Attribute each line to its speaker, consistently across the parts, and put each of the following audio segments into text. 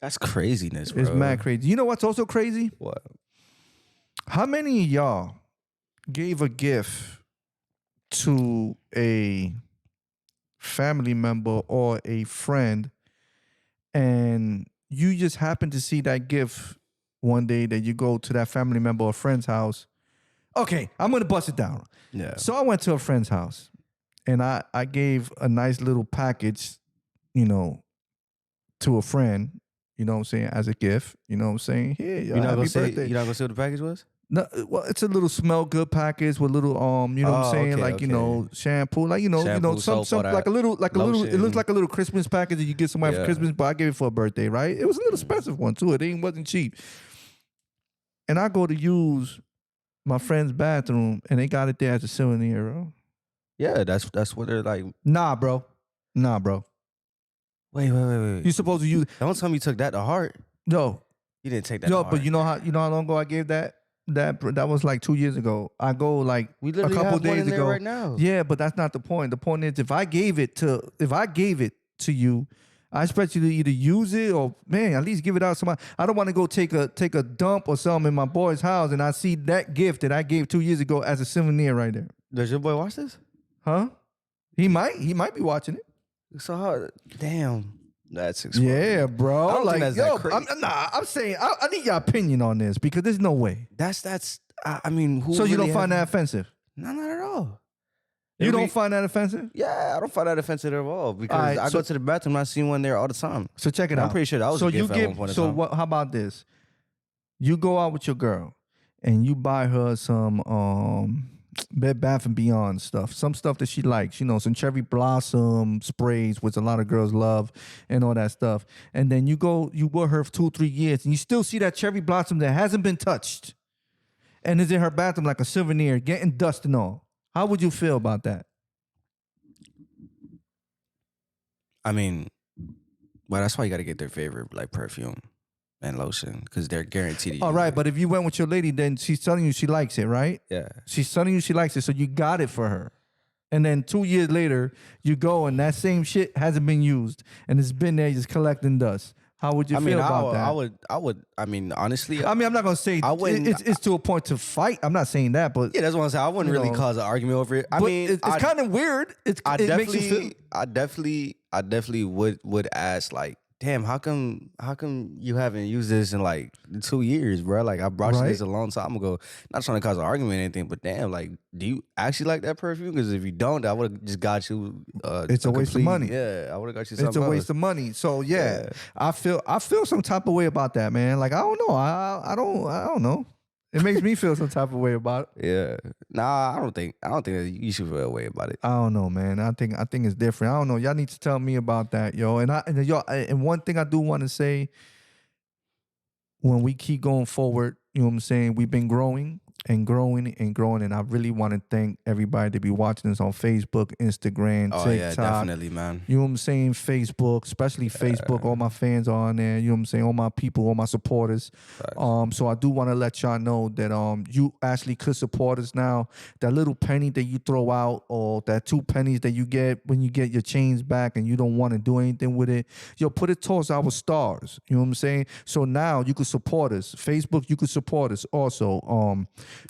Speaker 1: That's craziness, bro.
Speaker 2: It's mad crazy. You know what's also crazy?
Speaker 1: What?
Speaker 2: How many of y'all gave a gift to a family member or a friend, and you just happen to see that gift one day that you go to that family member or friend's house? Okay, I'm going to bust it down.
Speaker 1: Yeah.
Speaker 2: So I went to a friend's house, and I gave a nice little package, to a friend, you know what I'm saying, as a gift. You know what I'm saying? Here, yo,
Speaker 1: You're not
Speaker 2: happy
Speaker 1: gonna say
Speaker 2: birthday.
Speaker 1: you're not gonna say what the package was?
Speaker 2: No, well, it's a little smell good package with little you know what I'm saying,
Speaker 1: okay,
Speaker 2: like
Speaker 1: okay.
Speaker 2: shampoo, like
Speaker 1: Shampoo,
Speaker 2: some
Speaker 1: soap, all that.
Speaker 2: like a little it looks
Speaker 1: Lotion.
Speaker 2: like a little Christmas package that you get somebody for
Speaker 1: Yeah.
Speaker 2: Christmas, but I gave it for a birthday, right? It was a little expensive one too. It wasn't cheap. And I go to use my friend's bathroom, and they got it there as a souvenir, bro.
Speaker 1: Yeah, that's what they're like.
Speaker 2: Nah, bro.
Speaker 1: Wait.
Speaker 2: You supposed to use
Speaker 1: Don't tell me you took that to heart.
Speaker 2: no,
Speaker 1: You didn't take that to heart.
Speaker 2: but you know how long ago I gave that? That was like 2 years ago. I go like
Speaker 1: We
Speaker 2: a
Speaker 1: literally
Speaker 2: couple
Speaker 1: have one
Speaker 2: days
Speaker 1: in there
Speaker 2: ago.
Speaker 1: right now.
Speaker 2: Yeah, but that's not the point. The point is if I gave it to you, I expect you to either use it or at least give it out to somebody. I don't want to go take a dump or something in my boy's house and I see that gift that I gave 2 years ago as a souvenir right there.
Speaker 1: Does your boy watch this?
Speaker 2: Huh? He might be watching it.
Speaker 1: So how? Damn, that's extraordinary.
Speaker 2: Yeah, bro.
Speaker 1: I don't think that's that crazy.
Speaker 2: I'm saying I need your opinion on this because there's no way.
Speaker 1: That's. I mean, who?
Speaker 2: So you
Speaker 1: really
Speaker 2: don't find that offensive?
Speaker 1: No, not at all.
Speaker 2: You don't find that offensive?
Speaker 1: Yeah, I don't find that offensive at all because
Speaker 2: All right,
Speaker 1: I go to the bathroom and I see one there all the time.
Speaker 2: So check it out.
Speaker 1: I'm pretty sure that was a gift at one point in time.
Speaker 2: How about this? You go out with your girl and you buy her some Bed Bath and Beyond stuff, some stuff that she likes, some cherry blossom sprays, which a lot of girls love, and all that stuff. And then you wear her for 2-3 years, and you still see that cherry blossom that hasn't been touched, and is in her bathroom like a souvenir, getting dust and all. How would you feel about that?
Speaker 1: I mean, well, that's why you got to get their favorite like perfume and lotion because they're guaranteed.
Speaker 2: All right, but if you went with your lady, then she's telling you she likes it, right?
Speaker 1: Yeah.
Speaker 2: She's telling you she likes it, so you got it for her. And then 2 years later, you go and that same shit hasn't been used and it's been there just collecting dust. How would you feel about that?
Speaker 1: I would. I mean, honestly.
Speaker 2: I mean, I'm not gonna say it's to a point to fight. I'm not saying that, but
Speaker 1: Yeah, that's what I'm saying. I wouldn't really cause an argument over it. I mean,
Speaker 2: it's kind of weird. It makes you feel.
Speaker 1: I definitely would ask like, damn, how come you haven't used this in like 2 years, bro? Like I brought you this a long time ago. Not trying to cause an argument or anything, but damn, like, do you actually like that perfume? Because if you don't, I would have just got you.
Speaker 2: It's a waste of money.
Speaker 1: Yeah, I would have got you something.
Speaker 2: It's a waste of money. So yeah, I feel some type of way about that, man. Like I don't know. I don't know. It makes me feel some type of way about it.
Speaker 1: Yeah. Nah, I don't think that you should feel a way about it.
Speaker 2: I don't know, man. I think it's different. I don't know. Y'all need to tell me about that, yo. And one thing I do want to say, when we keep going forward, you know what I'm saying? We've been growing and growing and growing, and I really want to thank everybody to be watching us on Facebook, Instagram, TikTok.
Speaker 1: Yeah, definitely, man.
Speaker 2: You know what I'm saying? Facebook, especially Facebook. All my fans are on there. You know what I'm saying? All my people, all my supporters. So I do want to let y'all know that you actually could support us now. That little penny that you throw out, or that 2 pennies that you get when you get your chains back and you don't want to do anything with it, yo, put it towards our stars. You know what I'm saying? So now you can support us. Facebook, you can support us also.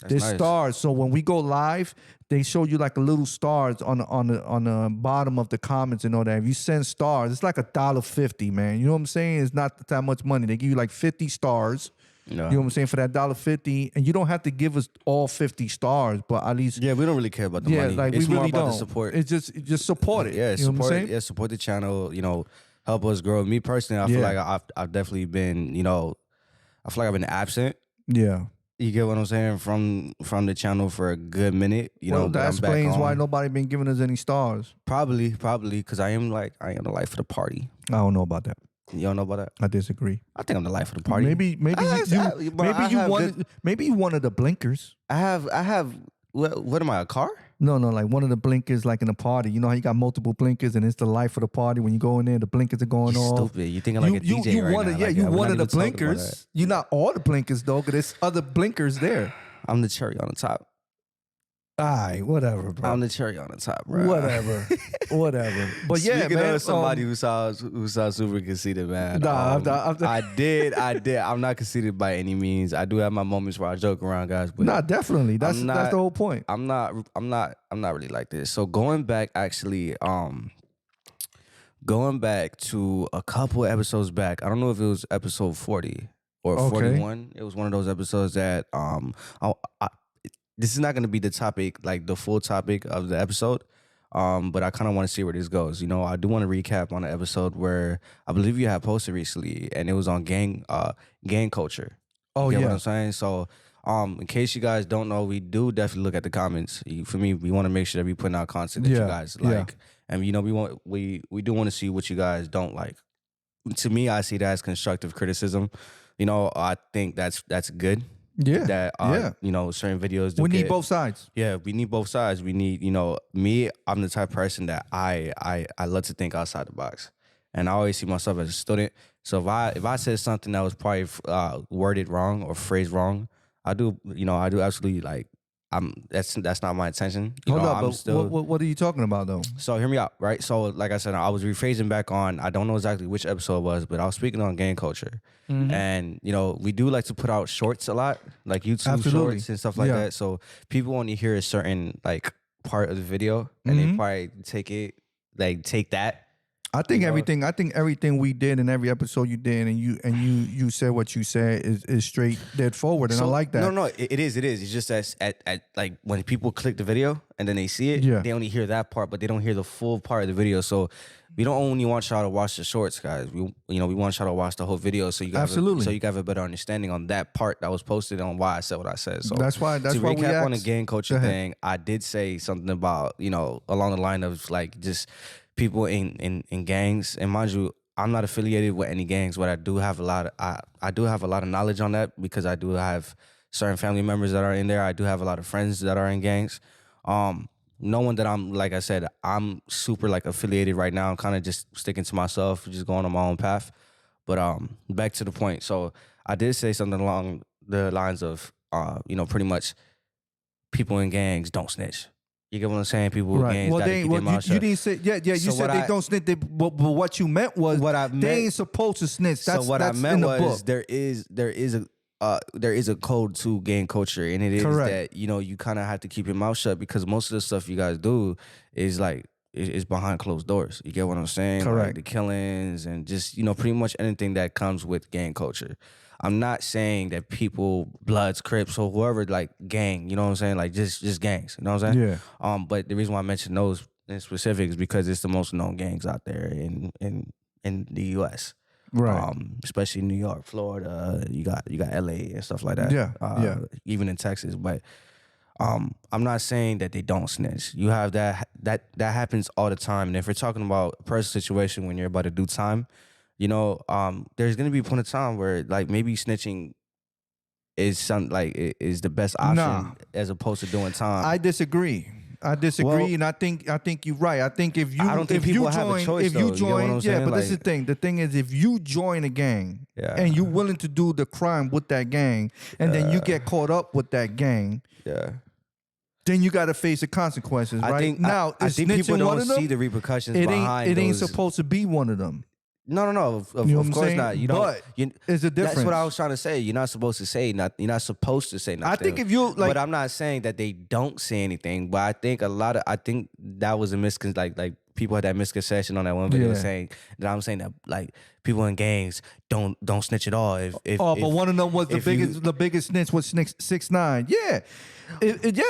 Speaker 2: There's nice stars. So when we go live, they show you like a little stars on the bottom of the comments and all that. If you send stars, it's like $1.50, man. You know what I'm saying? It's not that much money. They give you like 50 stars. You know what I'm saying? For that $1.50, and you don't have to give us all 50 stars, but at least
Speaker 1: we don't really care about the money.
Speaker 2: Like
Speaker 1: it's
Speaker 2: we
Speaker 1: more
Speaker 2: really
Speaker 1: about
Speaker 2: don't.
Speaker 1: the support.
Speaker 2: It's just support it.
Speaker 1: Yeah,
Speaker 2: you know what I'm saying?
Speaker 1: Yeah, support the channel. Help us grow. Me personally, I feel like I've definitely been. I feel like I've been absent.
Speaker 2: Yeah.
Speaker 1: You get what I'm saying from the channel for a good minute.
Speaker 2: That explains why nobody been giving us any stars.
Speaker 1: Probably because I am the life of the party.
Speaker 2: I don't know about that.
Speaker 1: You don't know about that?
Speaker 2: I disagree.
Speaker 1: I think I'm the life of the party.
Speaker 2: Maybe you one of the blinkers.
Speaker 1: I have. What am I? A car?
Speaker 2: No, like one of the blinkers, like in a party. You know how you got multiple blinkers, and it's the life of the party. When you go in there, the blinkers are going off.
Speaker 1: Stupid. You thinking like a DJ right now?
Speaker 2: Yeah, you one of the blinkers. You're not all the blinkers though, because there's other blinkers there.
Speaker 1: I'm the cherry on the top.
Speaker 2: All right, whatever, bro.
Speaker 1: I'm the cherry on the top, bro.
Speaker 2: Whatever. But yeah,
Speaker 1: Speaking
Speaker 2: man.
Speaker 1: of somebody who sounds super conceited, man.
Speaker 2: Nah,
Speaker 1: I did. I'm not conceited by any means. I do have my moments where I joke around, guys. But
Speaker 2: nah, definitely. That's the whole point.
Speaker 1: I'm not really like this. So going back, actually, going back to a couple episodes back. I don't know if it was episode 40 or 41. It was one of those episodes that I this is not going to be the topic, like the full topic of the episode. But I kind of want to see where this goes. You know, I do want to recap on the episode where I believe you had posted recently, and it was on gang culture.
Speaker 2: Oh,
Speaker 1: you get
Speaker 2: yeah.
Speaker 1: what I'm saying? So, in case you guys don't know, we do definitely look at the comments. For me, we want to make sure that we put out content that you guys like, and you know, we do want to see what you guys don't like. To me, I see that as constructive criticism. You know, I think that's good.
Speaker 2: Yeah.
Speaker 1: That you know, certain videos
Speaker 2: we need both sides.
Speaker 1: Yeah, we need both sides. We need, you know, me, I'm the type of person that I love to think outside the box. And I always see myself as a student. So if I said something that was probably worded wrong or phrased wrong, I do absolutely like that's not my intention.
Speaker 2: Hold up, but what are you talking about though?
Speaker 1: So hear me out, right? So like I said, I was rephrasing back on, I don't know exactly which episode it was, but I was speaking on gang culture. Mm-hmm. And, you know, we do like to put out shorts a lot, like YouTube shorts and stuff like that. So people only hear a certain like part of the video and they probably take that.
Speaker 2: I think everything we did in every episode you did, and you said what you said is straight dead forward, and I like that.
Speaker 1: No, it is. It's just that at like when people click the video and then they see it, they only hear that part, but they don't hear the full part of the video. So we don't only want y'all to watch the shorts, guys. We want y'all to watch the whole video, so you guys have a better understanding on that part that was posted on why I said what I said. So
Speaker 2: that's why
Speaker 1: to
Speaker 2: why
Speaker 1: recap on the gang culture thing, I did say something about, you know, along the line of like just people in gangs. And mind you, I'm not affiliated with any gangs, but I do have a lot of knowledge on that because I do have certain family members that are in there. I do have a lot of friends that are in gangs. No one that I'm, like I said, I'm super like affiliated right now. I'm kind of just sticking to myself, just going on my own path. But back to the point. So I did say something along the lines of, you know, pretty much people in gangs don't snitch. You get what I'm saying? People with gangs gotta keep their mouth shut.
Speaker 2: You didn't say, you said they don't snitch. But what you meant was they ain't supposed to snitch. That's
Speaker 1: I meant
Speaker 2: in the
Speaker 1: was
Speaker 2: book.
Speaker 1: there is a code to gang culture, and it is that, you know, you kind of have to keep your mouth shut because most of the stuff you guys do is like is behind closed doors. You get what I'm saying?
Speaker 2: Correct.
Speaker 1: Like the killings and just, you know, pretty much anything that comes with gang culture. I'm not saying that people, Bloods, Crips, or whoever, like gang, you know what I'm saying? Like just gangs, you know what I'm saying?
Speaker 2: Yeah.
Speaker 1: But the reason why I mentioned those in specific is because it's the most known gangs out there in the U.S.
Speaker 2: Right.
Speaker 1: Especially New York, Florida. You got LA and stuff like that.
Speaker 2: Yeah.
Speaker 1: Even in Texas, but I'm not saying that they don't snitch. You have that happens all the time. And if we're talking about a personal situation when you're about to do time, you know, there's gonna be a point of time where like maybe snitching is is the best option as opposed to doing time.
Speaker 2: I disagree. Well, and I think you're right. I think if you,
Speaker 1: I don't think people have a choice.
Speaker 2: If you join, but
Speaker 1: like,
Speaker 2: this is the thing. The thing is, if you join a gang and you're willing to do the crime with that gang, and then you get caught up with that gang, then you got to face the consequences. Right?
Speaker 1: I think people don't see the repercussions behind
Speaker 2: it. Ain't supposed to be one of them.
Speaker 1: No. Of course not. You don't.
Speaker 2: But it's a difference.
Speaker 1: That's what I was trying to say. You're not supposed to say nothing. You're not supposed to say nothing.
Speaker 2: I think if you like,
Speaker 1: but I'm not saying that they don't say anything. But I think that was a misconception. Like people had that misconception on that one video saying that I'm saying that like people in gangs don't snitch at all. But
Speaker 2: one of them was the biggest snitch was 6ix9ine. Yeah.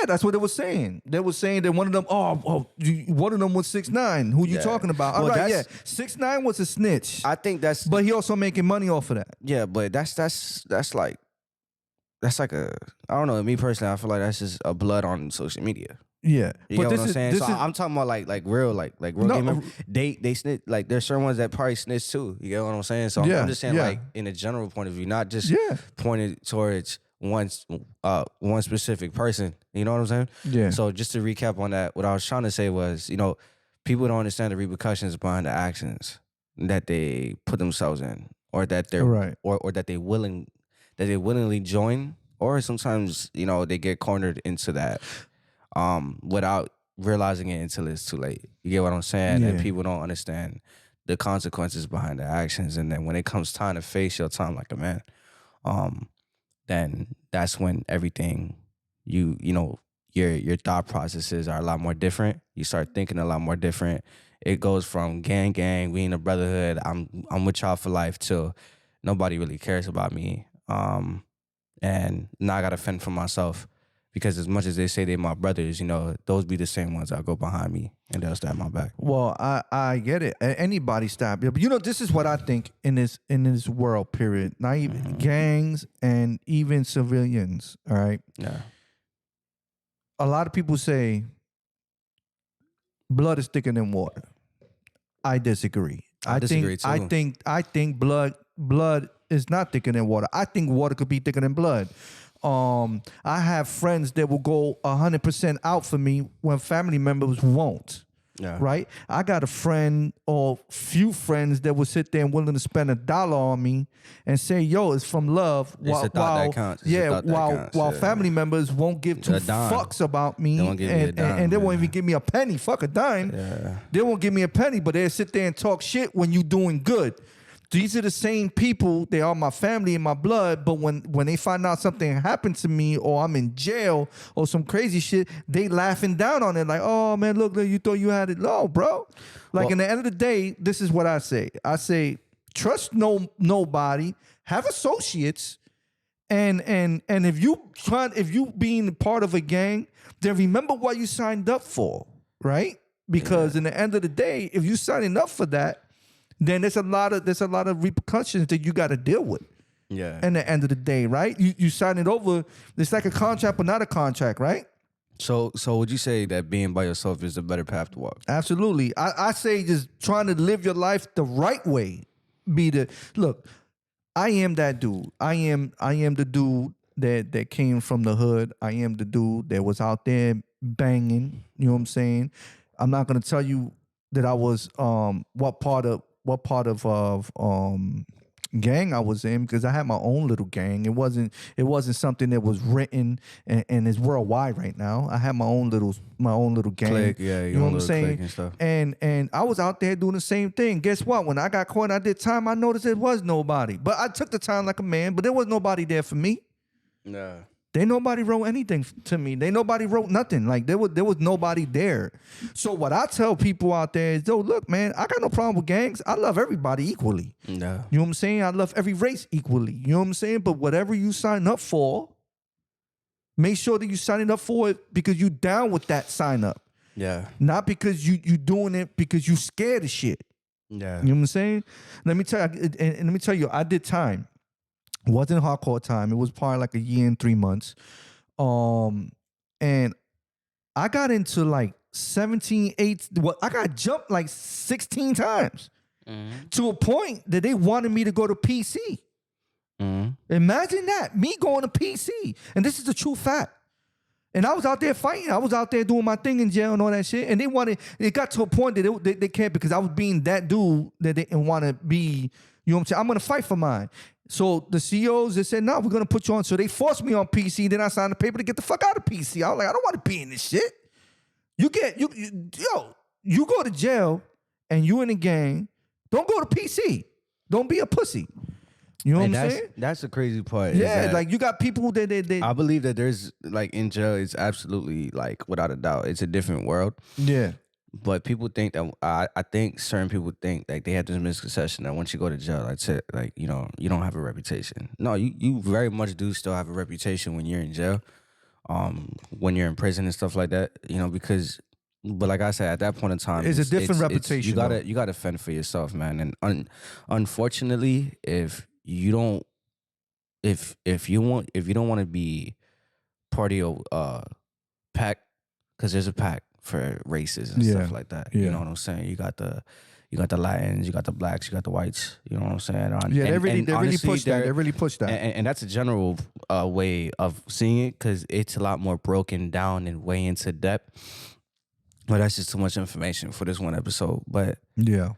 Speaker 2: That's what they were saying. They were saying that one of them, one of them was 6ix9ine. Who you talking about? All right, 6ix9ine was a snitch.
Speaker 1: I think
Speaker 2: but he also making money off of that.
Speaker 1: Yeah, but that's like a, I don't know. Me personally, I feel like that's just a blood on social media.
Speaker 2: Yeah,
Speaker 1: you know what I'm saying. So I'm talking about like real gamer. They snitch. Like there's certain ones that probably snitch too. You get what I'm saying. So I'm just saying like in a general point of view, not just pointed towards one specific person. You know what I'm saying?
Speaker 2: Yeah.
Speaker 1: So just to recap on that, what I was trying to say was, you know, people don't understand the repercussions behind the actions that they put themselves in, or that they're or that they willingly join, or sometimes, you know, they get cornered into that. without realizing it until it's too late. You get what I'm saying?
Speaker 2: Yeah.
Speaker 1: And people don't understand the consequences behind their actions. And then when it comes time to face your time like a man, then that's when everything you know your thought processes are a lot more different. You start thinking a lot more different. It goes from gang, we in a brotherhood. I'm with y'all for life till nobody really cares about me. And now I gotta fend for myself. Because as much as they say they're my brothers, you know, those be the same ones that go behind me and they'll stab my back.
Speaker 2: Well, I get it. Anybody stab you, but you know, this is what I think in this world. Period. Not even gangs and even civilians. All right.
Speaker 1: Yeah.
Speaker 2: A lot of people say blood is thicker than water. I disagree.
Speaker 1: I disagree too.
Speaker 2: I think blood is not thicker than water. I think water could be thicker than blood. I have friends that will go 100% out for me when family members won't.
Speaker 1: Yeah.
Speaker 2: Right? I got a friend or few friends that will sit there and willing to spend $1 on me and say, "Yo, it's from love."
Speaker 1: It's a thought that counts.
Speaker 2: While family members won't give two fucks about me,
Speaker 1: they won't give me a dime,
Speaker 2: and they won't even give me a penny. Fuck a dime.
Speaker 1: Yeah.
Speaker 2: They won't give me a penny, but they'll sit there and talk shit when you doing good. These are the same people. They are my family and my blood. But when they find out something happened to me or I'm in jail or some crazy shit, they laughing down on it like, "Oh man, look, you thought you had it." No, bro. Like, in the end of the day, this is what I say. I say, trust nobody. Have associates. And if you being part of a gang, then remember what you signed up for, right? Because in the end of the day, if you signing up for that, then there's a lot of repercussions that you got to deal with.
Speaker 1: Yeah.
Speaker 2: At the end of the day, right? You sign it over. It's like a contract, but not a contract, right?
Speaker 1: So would you say that being by yourself is the better path to walk?
Speaker 2: Absolutely. I say just trying to live your life the right way. Look, I am that dude. I am the dude that came from the hood. I am the dude that was out there banging. You know what I'm saying? I'm not gonna tell you that I was what part of gang I was in, because I had my own little gang. It wasn't something that was written and is worldwide right now. I had my own little gang.
Speaker 1: Click, yeah,
Speaker 2: you know what I'm saying?
Speaker 1: And stuff.
Speaker 2: And I was out there doing the same thing. Guess what? When I got caught and I did time, I noticed there was nobody. But I took the time like a man, but there was nobody there for me.
Speaker 1: Nah.
Speaker 2: Nobody wrote anything to me. Nobody wrote nothing. Like there was nobody there. So what I tell people out there is, yo, look, man, I got no problem with gangs. I love everybody equally.
Speaker 1: No.
Speaker 2: You know what I'm saying? I love every race equally. You know what I'm saying? But whatever you sign up for, make sure that you signing up for it because you down with that sign up.
Speaker 1: Yeah.
Speaker 2: Not because you doing it because you scared of shit.
Speaker 1: Yeah.
Speaker 2: You know what I'm saying? Let me tell you, I did time. It wasn't hardcore time. It was probably like 1 year and 3 months. And I got into like 17, 8. Well, I got jumped like 16 times to a point that they wanted me to go to PC. Imagine that. Me going to PC. And this is the true fact. And I was out there fighting. I was out there doing my thing in jail and all that shit. And it got to a point that they can't, because I was being that dude that they didn't want to be. You know what I'm saying? I'm going to fight for mine. So the CEOs, they said, no, we're going to put you on. So they forced me on PC. Then I signed the paper to get the fuck out of PC. I was like, I don't want to be in this shit. You go to jail and you in a gang. Don't go to PC. Don't be a pussy. You know what I'm saying?
Speaker 1: That's the crazy part.
Speaker 2: Yeah, like you got people that
Speaker 1: I believe that there's like in jail, it's absolutely like without a doubt, it's a different world.
Speaker 2: Yeah.
Speaker 1: But people think that I think certain people think like they have this misconception that once you go to jail, that's it. Like, you know, you don't have a reputation. No, you very much do still have a reputation when you're in jail, when you're in prison and stuff like that. You know, but like I said, at that point in time,
Speaker 2: it's a different reputation.
Speaker 1: You gotta fend for yourself, man. And unfortunately, if you don't want to be part of your pack, because there's a pack for races and stuff like that.
Speaker 2: Yeah.
Speaker 1: You know what I'm saying? You got the Latins, you got the blacks, you got the whites. You know what I'm saying?
Speaker 2: They really push that. They really push that.
Speaker 1: And that's a general way of seeing it, because it's a lot more broken down and way into depth. But that's just too much information for this one episode. But
Speaker 2: yeah,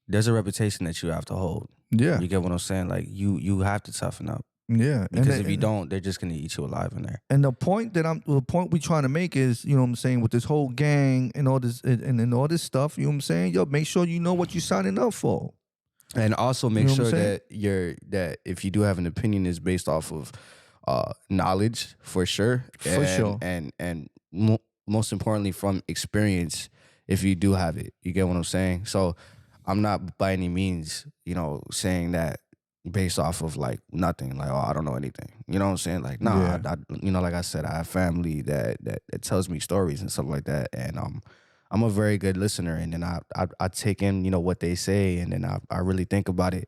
Speaker 1: there's a reputation that you have to hold.
Speaker 2: Yeah,
Speaker 1: you get what I'm saying? Like you have to toughen up.
Speaker 2: Yeah.
Speaker 1: Because if you don't, they're just gonna eat you alive in there.
Speaker 2: And the point we're trying to make is, you know what I'm saying, with this whole gang and all this and all this stuff, you know what I'm saying? Yo, make sure you know what you're signing up for.
Speaker 1: And also make
Speaker 2: You know what
Speaker 1: sure
Speaker 2: I'm
Speaker 1: that if you do have an opinion, is based off of knowledge for sure.
Speaker 2: For sure.
Speaker 1: And most importantly from experience, if you do have it. You get what I'm saying? So I'm not by any means, saying that based off of like nothing, like, oh, I don't know anything. You know what I'm saying? Like, nah,
Speaker 2: Yeah.
Speaker 1: like I said, I have family that tells me stories and stuff like that. And I'm a very good listener, and then I take in, what they say, and then I really think about it,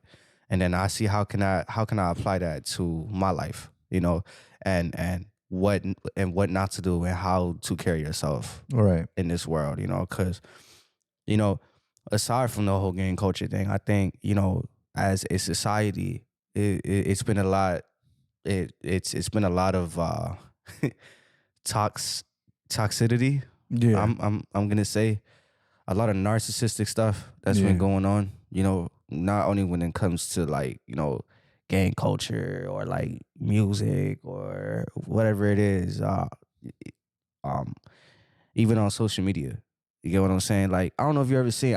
Speaker 1: and then I see how can I apply that to my life, and what not to do and how to carry yourself
Speaker 2: Right.
Speaker 1: in this world, because aside from the whole gang culture thing, I think as a society, it's been a lot. It's been a lot of toxicity.
Speaker 2: Yeah.
Speaker 1: I'm gonna say a lot of narcissistic stuff that's been going on. Not only when it comes to like gang culture or like music or whatever it is. Even on social media. You get what I'm saying? Like, I don't know if you ever seen.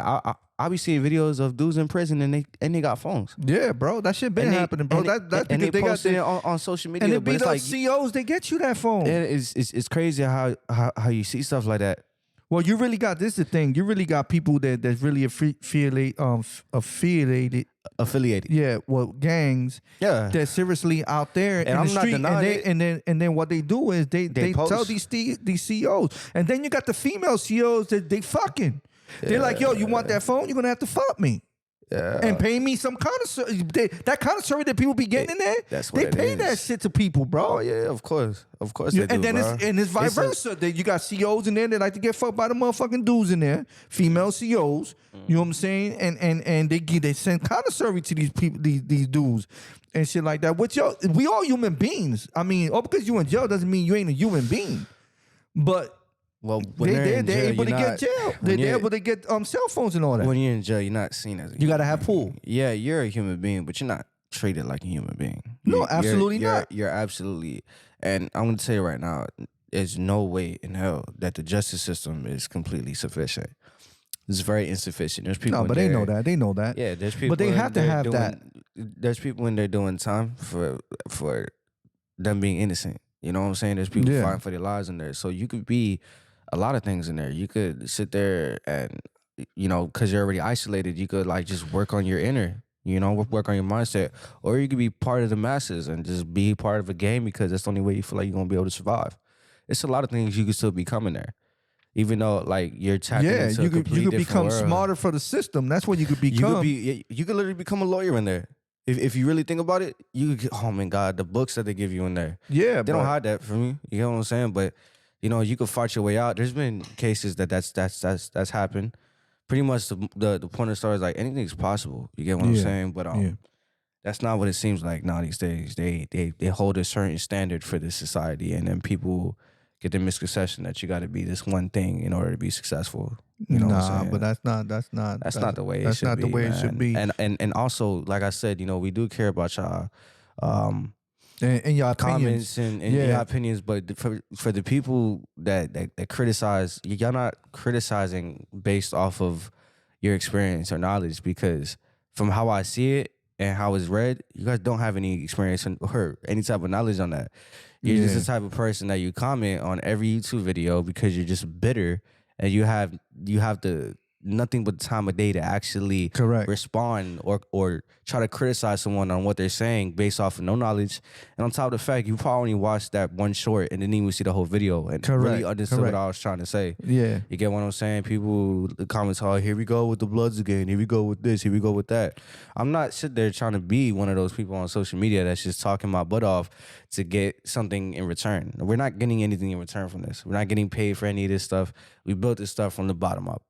Speaker 1: I be seeing videos of dudes in prison and they got phones.
Speaker 2: Yeah, bro, that shit been happening, bro. That's
Speaker 1: and
Speaker 2: because
Speaker 1: they posted it on social media.
Speaker 2: and it
Speaker 1: but
Speaker 2: be
Speaker 1: it's
Speaker 2: those
Speaker 1: like
Speaker 2: COs, they get you that phone.
Speaker 1: it's crazy how you see stuff like that.
Speaker 2: Well, you really got this. The thing, you really got people that's really affiliated. Yeah, well, gangs.
Speaker 1: Yeah,
Speaker 2: That's seriously out there in
Speaker 1: I'm
Speaker 2: the
Speaker 1: not
Speaker 2: street,
Speaker 1: denying
Speaker 2: and then what they do is they
Speaker 1: post.
Speaker 2: tell these CEOs, and then you got the female CEOs that they fucking. They're like, yo, you want that phone? You're gonna have to fuck me.
Speaker 1: Yeah.
Speaker 2: And pay me some kind of that kind of service that people be getting in there.
Speaker 1: That's what
Speaker 2: they pay that shit to people, bro.
Speaker 1: Oh yeah, of course they do,
Speaker 2: and then
Speaker 1: bro.
Speaker 2: it's vice versa. You got CEOs in there that like to get fucked by the motherfucking dudes in there, female CEOs. You know what I'm saying? And they send kind of service to these people, these dudes, and shit like that. Which we all human beings. I mean, because you in jail doesn't mean you ain't a human being, but.
Speaker 1: Well, when
Speaker 2: they're
Speaker 1: jail,
Speaker 2: able to get jail. They're able to get cell phones and all that.
Speaker 1: When you're in jail, you're not seen as a
Speaker 2: you gotta have pool.
Speaker 1: Yeah, you're a human being, but you're not treated like a human being.
Speaker 2: No, absolutely not.
Speaker 1: You're absolutely, and I'm gonna tell you right now, there's no way in hell that the justice system is completely sufficient. It's very insufficient. There's people.
Speaker 2: No, but they know that. They know that.
Speaker 1: Yeah, there's people.
Speaker 2: But they have to have that.
Speaker 1: There's people when they're doing time for them being innocent. You know what I'm saying? There's people fighting for their lives in there. So you could be a lot of things in there. You could sit there and, because you're already isolated, you could like just work on your inner, work on your mindset. Or you could be part of the masses and just be part of a game because that's the only way you feel like you're going to be able to survive. It's a lot of things you could still become in there. Even though like you're tapping into a completely
Speaker 2: you could become
Speaker 1: world.
Speaker 2: Smarter for the system. That's what you could become.
Speaker 1: You could literally become a lawyer in there. If you really think about it, you could get, oh my God, the books that they give you in there.
Speaker 2: Yeah,
Speaker 1: they don't hide that from you. You know what I'm saying? But you could fight your way out. There's been cases that's happened. Pretty much the point of the story is like anything's possible. You get what I'm saying? But that's not what it seems like now these days. They hold a certain standard for this society, and then people get the misconception that you got to be this one thing in order to be successful. You know what I'm saying?
Speaker 2: But that's not
Speaker 1: the way it should be.
Speaker 2: That's not the way it should be.
Speaker 1: And also, like I said, we do care about y'all.
Speaker 2: And your
Speaker 1: comments and your opinions, but for the people that criticize, y'all not criticizing based off of your experience or knowledge, because from how I see it and how it's read, you guys don't have any experience or any type of knowledge on that. You're just the type of person that you comment on every YouTube video because you're just bitter and you have the nothing but time of day to actually respond or try to criticize someone on what they're saying based off of no knowledge. And on top of the fact, you probably only watched that one short and didn't even see the whole video and really understood what I was trying to say.
Speaker 2: Yeah.
Speaker 1: You get what I'm saying? People, the comments, oh, here we go with the Bloods again. Here we go with this. Here we go with that. I'm not sitting there trying to be one of those people on social media that's just talking my butt off to get something in return. We're not getting anything in return from this. We're not getting paid for any of this stuff. We built this stuff from the bottom up.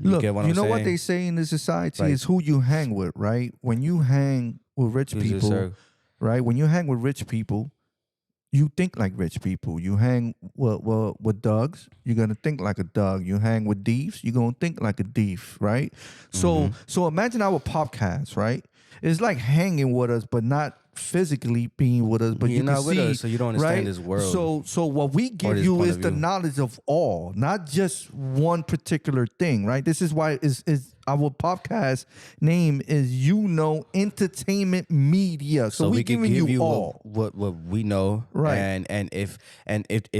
Speaker 2: Look, what they say in this society is who you hang with, right? When you hang with rich people, right? When you hang with rich people, you think like rich people. You hang with thugs, you're gonna think like a thug. You hang with thieves, you're gonna think like a thief, right? So imagine our podcast, right? it's like hanging with us, but not physically being with us, but
Speaker 1: You're
Speaker 2: you can
Speaker 1: not with
Speaker 2: see,
Speaker 1: us, so you don't understand
Speaker 2: right?
Speaker 1: this world
Speaker 2: So what we give
Speaker 1: this
Speaker 2: you
Speaker 1: point
Speaker 2: is
Speaker 1: of
Speaker 2: the
Speaker 1: view.
Speaker 2: knowledge of all, not just one particular thing, right? This is why is our podcast name is Entertainment Media. So we
Speaker 1: we could
Speaker 2: giving
Speaker 1: give you
Speaker 2: all.
Speaker 1: what we know,
Speaker 2: Right.
Speaker 1: And if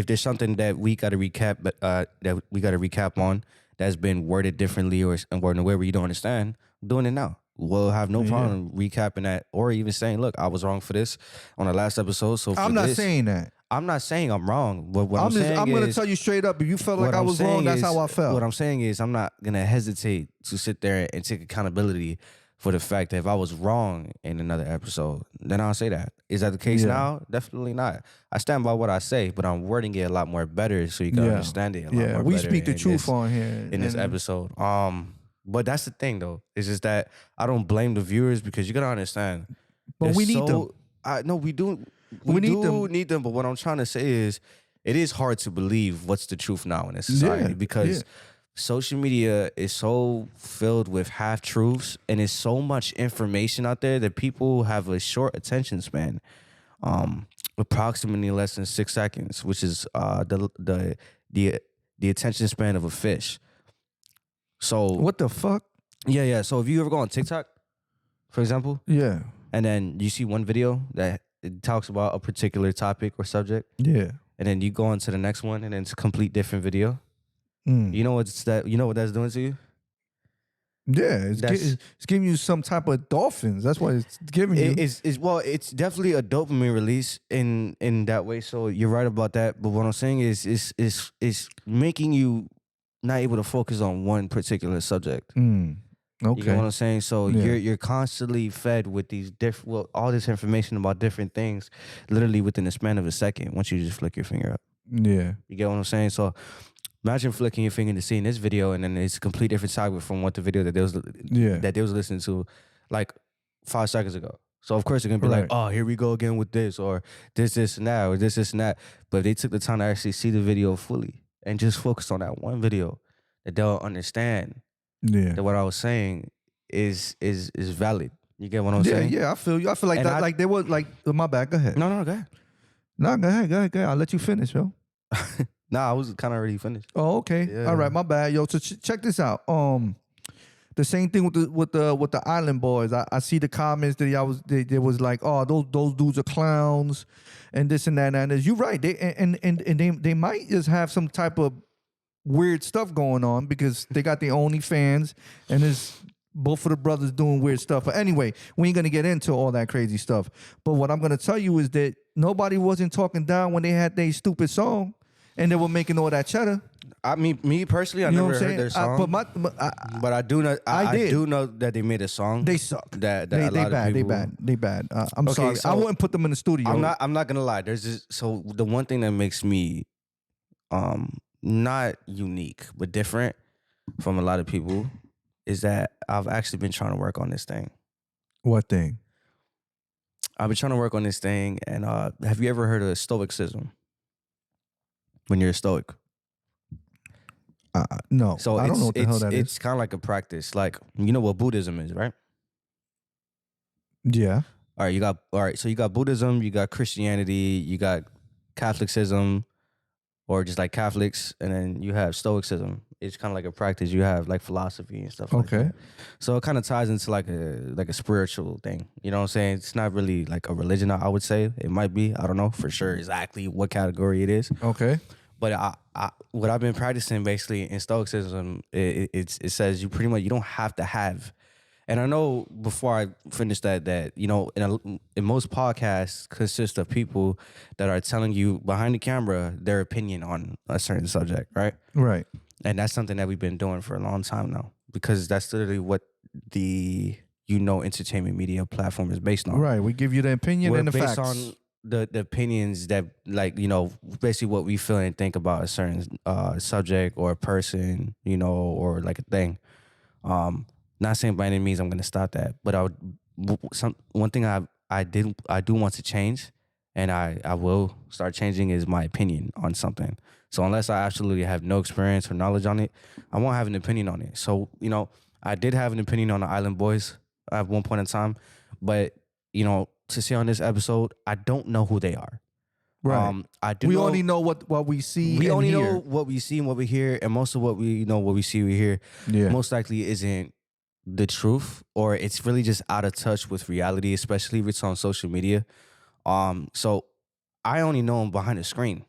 Speaker 1: there's something that we got to recap on that's been worded differently or worded in a way where you don't understand, I'm doing it now. We'll have no problem recapping that, or even saying, "Look, I was wrong for this on the last episode." So for
Speaker 2: I'm not
Speaker 1: this,
Speaker 2: saying that.
Speaker 1: I'm not saying I'm wrong. But what I'm saying
Speaker 2: I'm
Speaker 1: is,
Speaker 2: gonna tell you straight up. If you felt like
Speaker 1: what
Speaker 2: I
Speaker 1: I'm
Speaker 2: was wrong,
Speaker 1: saying
Speaker 2: that's
Speaker 1: is-
Speaker 2: how I felt.
Speaker 1: What I'm saying is, I'm not gonna hesitate to sit there and take accountability for the fact that if I was wrong in another episode, then I'll say that. Is that the case now? Definitely not. I stand by what I say, but I'm wording it a lot more better so you can understand it a lot more
Speaker 2: we
Speaker 1: better
Speaker 2: speak the
Speaker 1: in
Speaker 2: truth
Speaker 1: this-
Speaker 2: on here
Speaker 1: in this episode. But that's the thing though. It's just that I don't blame the viewers because you gotta understand.
Speaker 2: But we need them.
Speaker 1: We do.
Speaker 2: We need
Speaker 1: Need them. But what I'm trying to say is, it is hard to believe what's the truth now in this society because social media is so filled with half truths and there's so much information out there that people have a short attention span, approximately less than 6 seconds, which is the attention span of a fish. So
Speaker 2: What the fuck?
Speaker 1: yeah. So if you ever go on TikTok, for example,
Speaker 2: Yeah.
Speaker 1: and then you see one video that it talks about a particular topic or subject,
Speaker 2: Yeah.
Speaker 1: and then you go on to the next one, and then it's a complete different video.
Speaker 2: Mm.
Speaker 1: You know what that's doing to you?
Speaker 2: Yeah, it's giving you some type of dolphins. That's what it's giving you.
Speaker 1: It's definitely a dopamine release in that way. So you're right about that. But what I'm saying is it's making you not able to focus on one particular subject.
Speaker 2: Okay.
Speaker 1: You get what I'm saying? So
Speaker 2: Yeah.
Speaker 1: you're constantly fed with these all this information about different things, literally within the span of a second. Once you just flick your finger up,
Speaker 2: Yeah.
Speaker 1: you get what I'm saying? So imagine flicking your finger to seeing this video, and then it's a complete different topic from what the video that they was listening to, like 5 seconds ago. So of course they're gonna be like, "Oh, here we go again with this, or this and that, or this and that." But if they took the time to actually see the video fully and just focus on that one video, that they'll understand.
Speaker 2: Yeah.
Speaker 1: That what I was saying is valid. You get what I'm saying?
Speaker 2: Yeah, I feel you. I feel like
Speaker 1: And
Speaker 2: that. Like they was like, my bad. Go ahead.
Speaker 1: No, go ahead.
Speaker 2: No, go ahead. I'll let you finish, yo.
Speaker 1: Nah, I was kind of already finished.
Speaker 2: Oh, okay.
Speaker 1: Yeah.
Speaker 2: All right, my bad, yo. So check this out. The same thing with the Island Boys. I see the comments that they was like, oh, those dudes are clowns, and this and that and that. You're right. They might just have some type of weird stuff going on because they got their OnlyFans and there's both of the brothers doing weird stuff. But anyway, we ain't gonna get into all that crazy stuff. But what I'm gonna tell you is that nobody wasn't talking down when they had their stupid song and they were making all that cheddar.
Speaker 1: I mean, me personally, I
Speaker 2: You know
Speaker 1: never
Speaker 2: what I'm
Speaker 1: heard their
Speaker 2: saying?
Speaker 1: song. But I do know. I do know that they made a song.
Speaker 2: They suck.
Speaker 1: That
Speaker 2: they
Speaker 1: a lot
Speaker 2: bad.
Speaker 1: of people.
Speaker 2: They bad. I'm
Speaker 1: Okay,
Speaker 2: sorry.
Speaker 1: so
Speaker 2: I wouldn't put them in the studio.
Speaker 1: I'm not gonna lie. There's just so the one thing that makes me not unique but different from a lot of people is that I've actually been trying to work on this thing.
Speaker 2: What thing?
Speaker 1: I've been trying to work on this thing, and have you ever heard of stoicism? When you're a stoic.
Speaker 2: No.
Speaker 1: So
Speaker 2: I don't know what the hell that is.
Speaker 1: It's kind of like a practice. Like, you know what Buddhism is, right?
Speaker 2: Yeah.
Speaker 1: All right. So you got Buddhism, you got Christianity, you got Catholicism, or just like Catholics, and then you have Stoicism. It's kind of like a practice. You have like philosophy and stuff like that. So it kind of ties into like a spiritual thing. You know what I'm saying? It's not really like a religion, I would say. It might be. I don't know for sure exactly what category it is.
Speaker 2: Okay.
Speaker 1: But what I've been practicing basically in Stoicism, it says you don't have to have. And I know before I finish that you know, in most podcasts consist of people that are telling you behind the camera their opinion on a certain subject, right?
Speaker 2: Right.
Speaker 1: And that's something that we've been doing for a long time now because that's literally what the entertainment media platform is based on.
Speaker 2: Right. We give you the opinion and the
Speaker 1: based
Speaker 2: facts.
Speaker 1: on the opinions that, like, you know, basically what we feel and think about a certain subject or a person, you know, or like a thing. Not saying by any means I'm gonna stop that, but one thing I do want to change, and I will start changing, is my opinion on something. So unless I absolutely have no experience or knowledge on it, I won't have an opinion on it. So, you know, I did have an opinion on the Island Boys at one point in time, But to say on this episode, I don't know who they are.
Speaker 2: Right.
Speaker 1: I do.
Speaker 2: We
Speaker 1: know,
Speaker 2: only know what we see.
Speaker 1: We
Speaker 2: and
Speaker 1: only
Speaker 2: hear.
Speaker 1: know what we see and what we hear, and most of what we what we see, we hear, most likely isn't the truth, or it's really just out of touch with reality, especially if it's on social media. So I only know him behind the screen.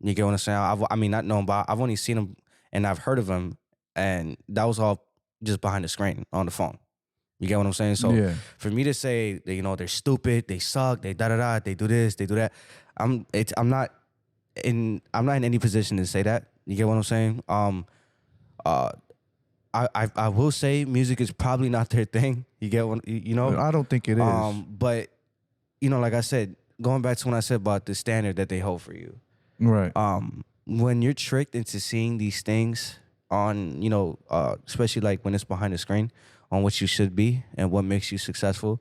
Speaker 1: You get what I'm saying? I mean, not know him, but I've only seen him and I've heard of him, and that was all just behind the screen on the phone. You get what I'm saying? So for me to say that, they're stupid, they suck, they da-da-da, they do this, they do that, I'm not in any position to say that. You get what I'm saying? I will say music is probably not their thing. You get what
Speaker 2: I don't think it is.
Speaker 1: But like I said, going back to when I said about the standard that they hold for you.
Speaker 2: Right.
Speaker 1: When you're tricked into seeing these things on, especially like when it's behind the screen, on what you should be and what makes you successful,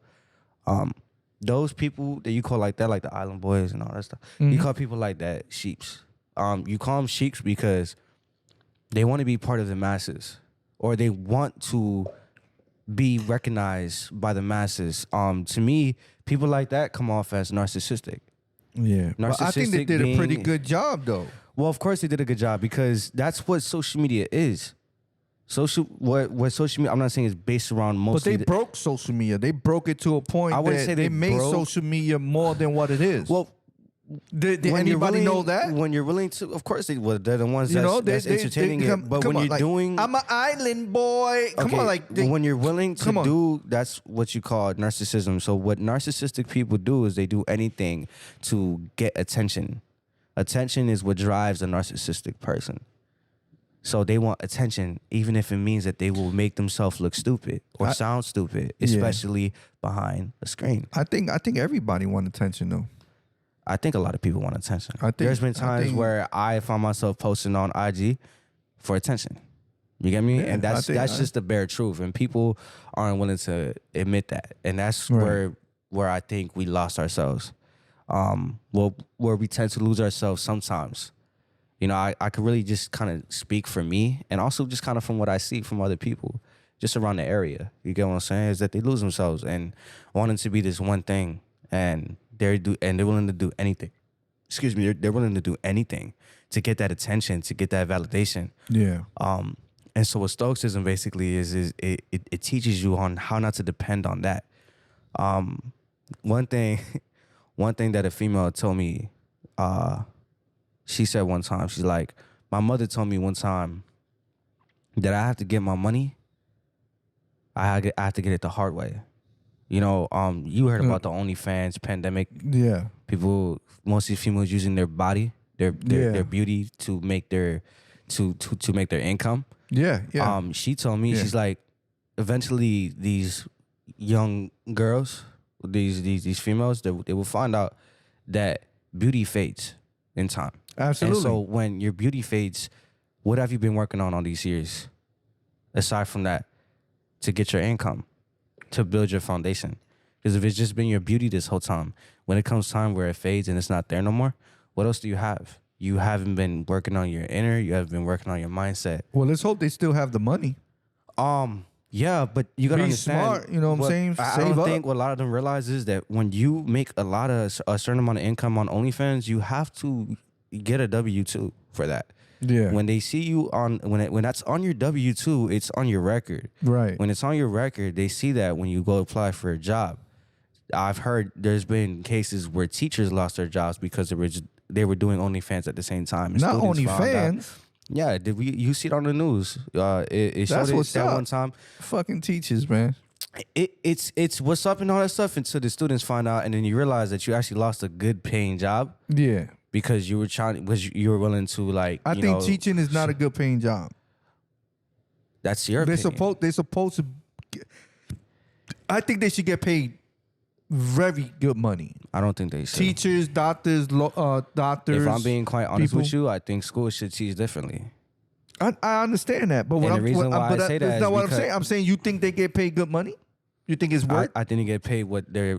Speaker 1: those people that you call like that, like the Island Boys and all that stuff, you call people like that sheeps. You call them sheeps because they want to be part of the masses, or they want to be recognized by the masses. To me, people like that come off as narcissistic.
Speaker 2: Yeah.
Speaker 1: Narcissistic.
Speaker 2: I think they did a pretty good job, though.
Speaker 1: Well, of course they did a good job, because that's what social media is. What social media, I'm not saying it's based around mostly.
Speaker 2: But they broke social media. They broke it to a point. I wouldn't say they made social media more than what it is.
Speaker 1: Well,
Speaker 2: did anybody know that?
Speaker 1: When you're willing to, of course they're the ones that's entertaining it. But when you're doing,
Speaker 2: I'm an island boy. Come on,
Speaker 1: when you're willing to do, that's what you call narcissism. So what narcissistic people do is they do anything to get attention. Attention is what drives a narcissistic person. So they want attention, even if it means that they will make themselves look stupid or sound stupid, especially behind a screen.
Speaker 2: I think everybody wants attention, though.
Speaker 1: I think a lot of people want attention. There's been times where I find myself posting on IG for attention. You get me? And that's just the bare truth. And people aren't willing to admit that. And that's where I think we lost ourselves. Where we tend to lose ourselves sometimes. I could really just kind of speak for me, and also just kind of from what I see from other people just around the area. You get what I'm saying? Is that they lose themselves and wanting to be this one thing, and they're willing to do anything. Excuse me, they're willing to do anything to get that attention, to get that validation. Yeah. And so what Stoicism basically is it teaches you on how not to depend on that. One thing that a female told me, she said one time, she's like, my mother told me one time that I have to get my money, I have to get it the hard way. You heard about the OnlyFans pandemic. Yeah. People, mostly females, using their body, their beauty to make their to make their income. Yeah. Yeah. She told me, she's like, eventually these young girls, these females, they will find out that beauty fades in time. Absolutely. And so when your beauty fades, what have you been working on all these years? Aside from that, to get your income, to build your foundation. Because if it's just been your beauty this whole time, when it comes time where it fades and it's not there no more, what else do you have? You haven't been working on your inner, you haven't been working on your mindset.
Speaker 2: Well, let's hope they still have the money.
Speaker 1: Yeah, but you gotta understand.
Speaker 2: Smart, you know what I'm saying?
Speaker 1: I don't think what a lot of them realize is that when you make a certain amount of income on OnlyFans, you have to get a W-2 for that. Yeah. When they see you when that's on your W-2, it's on your record. Right. When it's on your record, they see that when you go apply for a job. I've heard there's been cases where teachers lost their jobs because they were doing OnlyFans at the same time. And
Speaker 2: not OnlyFans.
Speaker 1: Yeah, you see it on the news? It showed it that one time.
Speaker 2: Fucking teachers, man.
Speaker 1: It's what's up and all that stuff until the students find out, and then you realize that you actually lost a good paying job. Yeah. Because you were willing to
Speaker 2: I think teaching is not a good paying job.
Speaker 1: That's your opinion.
Speaker 2: They're supposed to. I think they should get paid very good money.
Speaker 1: I don't think they should.
Speaker 2: Teachers, doctors.
Speaker 1: If I'm being quite honest with you, I think schools should teach differently.
Speaker 2: I understand that, but
Speaker 1: the reason why I say that
Speaker 2: is not what I'm saying. I'm saying you think they get paid good money. You think it's worth?
Speaker 1: I think they get paid what they're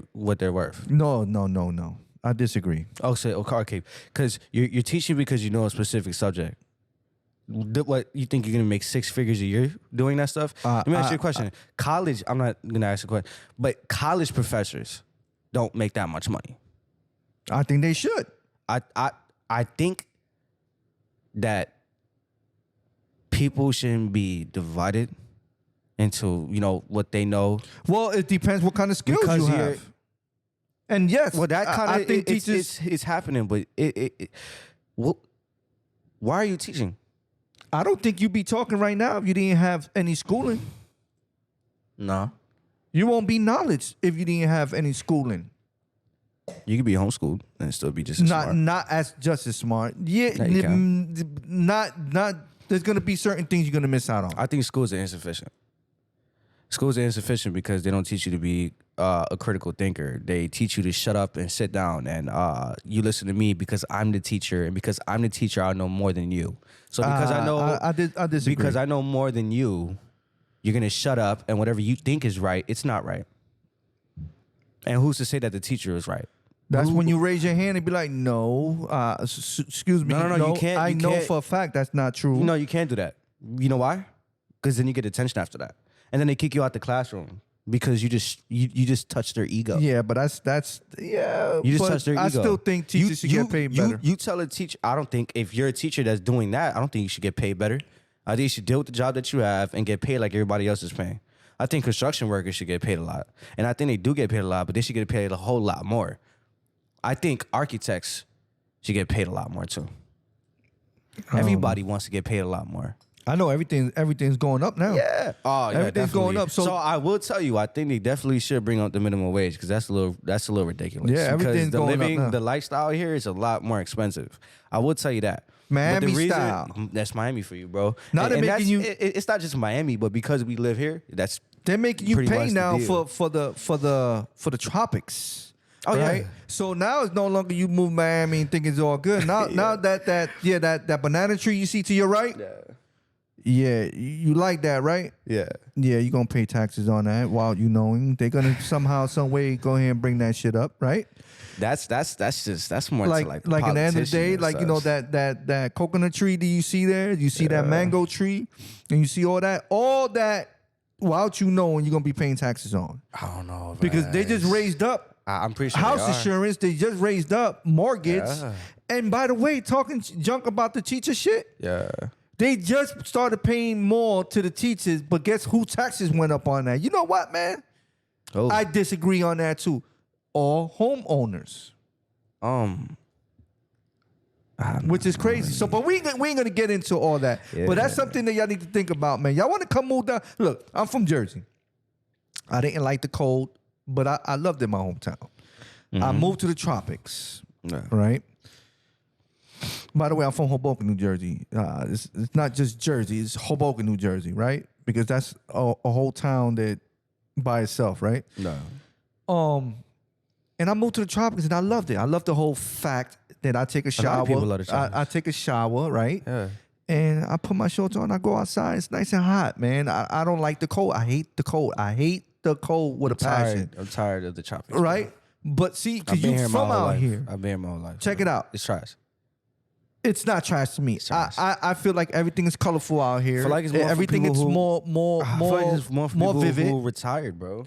Speaker 1: worth.
Speaker 2: No. I disagree.
Speaker 1: Okay. Because you're teaching because you know a specific subject. What you think you're gonna make 6 figures a year doing that stuff? Let me ask you a question. College, I'm not gonna ask a question, but college professors don't make that much money.
Speaker 2: I think they should.
Speaker 1: I think that people shouldn't be divided into, what they know.
Speaker 2: Well, it depends what kind of skills you have. And yes,
Speaker 1: well, that kind of
Speaker 2: I think teachers.
Speaker 1: it's happening, but why are you teaching?
Speaker 2: I don't think you'd be talking right now if you didn't have any schooling.
Speaker 1: No.
Speaker 2: You won't be knowledge if you didn't have any schooling.
Speaker 1: You could be homeschooled and still be just as smart.
Speaker 2: Not just as smart. Yeah, not. There's gonna be certain things you're gonna miss out on.
Speaker 1: I think schools are insufficient. Schools are insufficient because they don't teach you to be a critical thinker. They teach you to shut up and sit down, and you listen to me because I'm the teacher, and because I'm the teacher, I know more than you. So because I
Speaker 2: disagree.
Speaker 1: Because I know more than you, you're gonna shut up, and whatever you think is right, it's not right. And who's to say that the teacher is right?
Speaker 2: That's when you raise your hand and be like, "No, excuse me,
Speaker 1: no, you can't.
Speaker 2: I know for a fact that's not true."
Speaker 1: No, you can't do that. You know why? Because then you get attention after that, and then they kick you out the classroom because you just touched their ego.
Speaker 2: Yeah, but that's yeah.
Speaker 1: You just touched their ego.
Speaker 2: I still think teachers should get paid better.
Speaker 1: You tell a teacher. I don't think if you're a teacher that's doing that, I don't think you should get paid better. I think you should deal with the job that you have and get paid like everybody else is paying. I think construction workers should get paid a lot, and I think they do get paid a lot, but they should get paid a whole lot more. I think architects should get paid a lot more too. Everybody wants to get paid a lot more.
Speaker 2: I know everything's going up now.
Speaker 1: Yeah. Oh, yeah,
Speaker 2: everything's going up.
Speaker 1: So I will tell you, I think they definitely should bring up the minimum wage because that's a little ridiculous.
Speaker 2: Yeah, everything's going up now.
Speaker 1: The lifestyle here is a lot more expensive. I will tell you that.
Speaker 2: Miami style.
Speaker 1: That's Miami for you, bro. It's not just Miami, but because we live here,
Speaker 2: they're making you pay now for the tropics. Oh right? Yeah. So now it's no longer you move Miami and think it's all good. Now now that banana tree you see to your right. Yeah, you like that, right?
Speaker 1: Yeah.
Speaker 2: Yeah, you're gonna pay taxes on that while you knowing they're gonna somehow, some way go ahead and bring that shit up, right?
Speaker 1: That's more
Speaker 2: like
Speaker 1: at
Speaker 2: the end of the day, like that coconut tree that you see there, you see that mango tree, and you see all that without you knowing you're gonna be paying taxes on.
Speaker 1: I don't know, man.
Speaker 2: Because they just raised up.
Speaker 1: I'm pretty sure
Speaker 2: house insurance. They just raised up mortgage.
Speaker 1: Yeah.
Speaker 2: And by the way, talking junk about the teacher shit.
Speaker 1: Yeah.
Speaker 2: They just started paying more to the teachers, but guess who taxes went up on that? You know what, man?
Speaker 1: Oh.
Speaker 2: I disagree on that too. All homeowners. Which is crazy. So, but we ain't gonna get into all that. Yeah. But that's something that y'all need to think about, man. Y'all want to come move down? Look, I'm from Jersey. I didn't like the cold, but I loved it in my hometown. Mm-hmm. I moved to the tropics, right? By the way, I'm from Hoboken, New Jersey. It's not just Jersey; it's Hoboken, New Jersey, right? Because that's a whole town that by itself, right?
Speaker 1: No.
Speaker 2: And I moved to the tropics, and I loved it. I loved the whole fact that I take a shower.
Speaker 1: A lot of people love the tropics.
Speaker 2: I take a shower, right?
Speaker 1: Yeah.
Speaker 2: And I put my shorts on. I go outside. It's nice and hot, man. I don't like the cold. I hate the cold. I hate the cold with a passion.
Speaker 1: I'm tired of the tropics.
Speaker 2: Right? But see, because you're from out here.
Speaker 1: I've been here my whole life.
Speaker 2: Check it out.
Speaker 1: It's trash.
Speaker 2: It's not trash to me. I feel like everything is colorful out here. I feel like it's more everything is more vivid.
Speaker 1: Who retired, bro.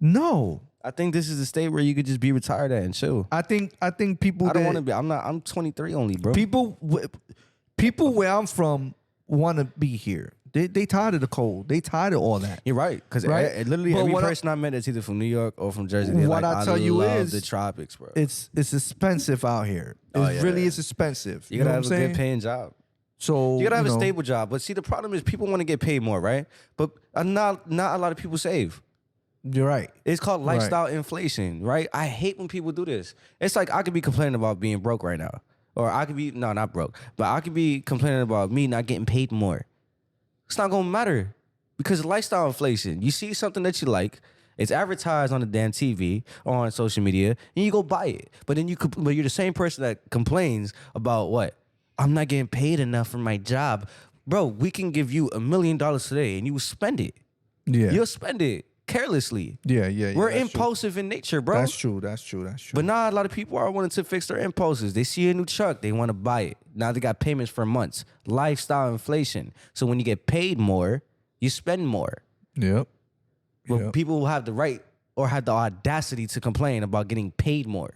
Speaker 2: No.
Speaker 1: I think this is a state where you could just be retired at and chill.
Speaker 2: I think people.
Speaker 1: I don't want to be. I'm 23 only, bro.
Speaker 2: People where I'm from want to be here. They tired of the cold. They tired of all that.
Speaker 1: You're right, because literally every person I met is either from New York or from Jersey.
Speaker 2: What I tell you is
Speaker 1: the tropics, bro.
Speaker 2: It's expensive out here. It really is expensive.
Speaker 1: You gotta have a good paying job.
Speaker 2: So
Speaker 1: you gotta have a stable job. But see, the problem is people want to get paid more, right? But not a lot of people save.
Speaker 2: You're right.
Speaker 1: It's called lifestyle inflation, right? I hate when people do this. It's like I could be complaining about being broke right now. Or I could be, no, not broke. But I could be complaining about me not getting paid more. It's not going to matter. Because lifestyle inflation, you see something that you like, it's advertised on the damn TV or on social media, and you go buy it. But then but you're the same person that complains about what? I'm not getting paid enough for my job. Bro, we can give you $1 million today and you will spend it.
Speaker 2: Yeah.
Speaker 1: You'll spend it. carelessly.
Speaker 2: Yeah.
Speaker 1: We're
Speaker 2: that's true.
Speaker 1: impulsive in nature, bro.
Speaker 2: That's true.
Speaker 1: But now a lot of people are wanting to fix their impulses. They see a new truck, they want to buy it. Now they got payments for months. Lifestyle inflation. So when you get paid more, you spend more.
Speaker 2: Yep.
Speaker 1: But people will have the right or have the audacity to complain about getting paid more.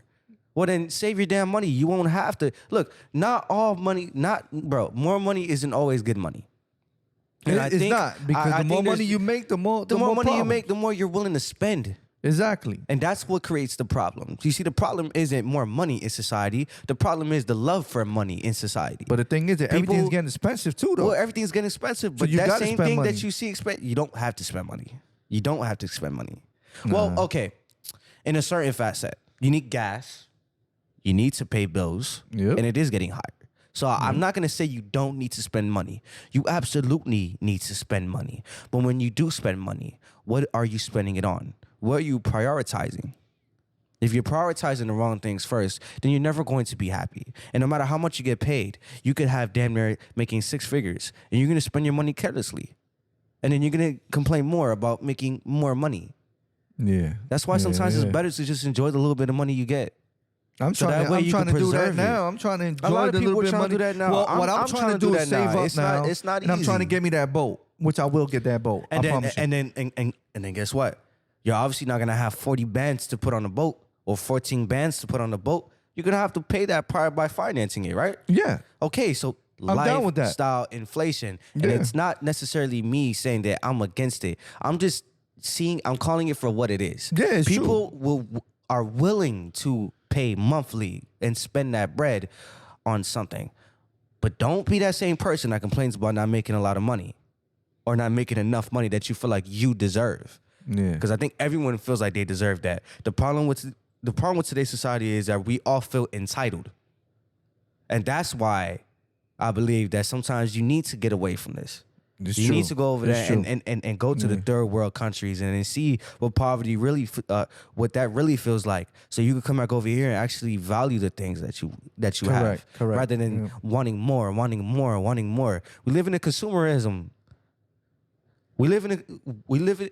Speaker 1: Well, then save your damn money. You won't have to. Look, not all money, more money isn't always good money. And
Speaker 2: It's not, because the more money you make, the more
Speaker 1: money you make, the more you're willing to spend.
Speaker 2: Exactly.
Speaker 1: And that's what creates the problem. You see, the problem isn't more money in society. The problem is the love for money in society.
Speaker 2: But the thing is that everything's getting expensive too, though.
Speaker 1: Well, everything's getting expensive. But
Speaker 2: you
Speaker 1: that
Speaker 2: gotta
Speaker 1: same
Speaker 2: spend
Speaker 1: thing
Speaker 2: money.
Speaker 1: that you see you don't have to spend money. You don't have to spend money. Well, okay. In a certain facet, you need gas. You need to pay bills.
Speaker 2: Yep.
Speaker 1: And it is getting higher. So I'm not going to say you don't need to spend money. You absolutely need to spend money. But when you do spend money, what are you spending it on? What are you prioritizing? If you're prioritizing the wrong things first, then you're never going to be happy. And no matter how much you get paid, you could have damn near making 6 figures, and you're going to spend your money carelessly. And then you're going to complain more about making more money.
Speaker 2: Yeah.
Speaker 1: That's why sometimes it's better to just enjoy the little bit of money you get.
Speaker 2: I'm trying to do that now. I'm trying to enjoy
Speaker 1: A lot of
Speaker 2: the
Speaker 1: people
Speaker 2: little bit of
Speaker 1: trying to
Speaker 2: money.
Speaker 1: do that now.
Speaker 2: Well, what I'm trying to do is save up now.
Speaker 1: It's not
Speaker 2: and I'm trying to
Speaker 1: easy.
Speaker 2: get me that boat, which I will get that boat.
Speaker 1: And
Speaker 2: I
Speaker 1: then,
Speaker 2: promise you.
Speaker 1: and then guess what? You're obviously not gonna have 40 bands to put on the boat or 14 bands to put on the boat. You're gonna have to pay that part by financing it, right?
Speaker 2: Yeah.
Speaker 1: Okay, so
Speaker 2: I'm down with that.
Speaker 1: lifestyle inflation, and
Speaker 2: Yeah.
Speaker 1: it's not necessarily me saying that I'm against it. I'm just I'm calling it for what it is.
Speaker 2: Yeah, it's
Speaker 1: People are willing to pay monthly and spend that bread on something, but don't be that same person that complains about not making a lot of money or not making enough money that you feel like you deserve.
Speaker 2: Yeah.
Speaker 1: Because I think everyone feels like they deserve that. The problem with today's society is that we all feel entitled. And that's why I believe that sometimes you need to get away from this. You need to go over there and go to the third world countries and see what poverty really, what that really feels like. So you can come back over here and actually value the things that you have, rather than wanting more. We live in a consumerism. We live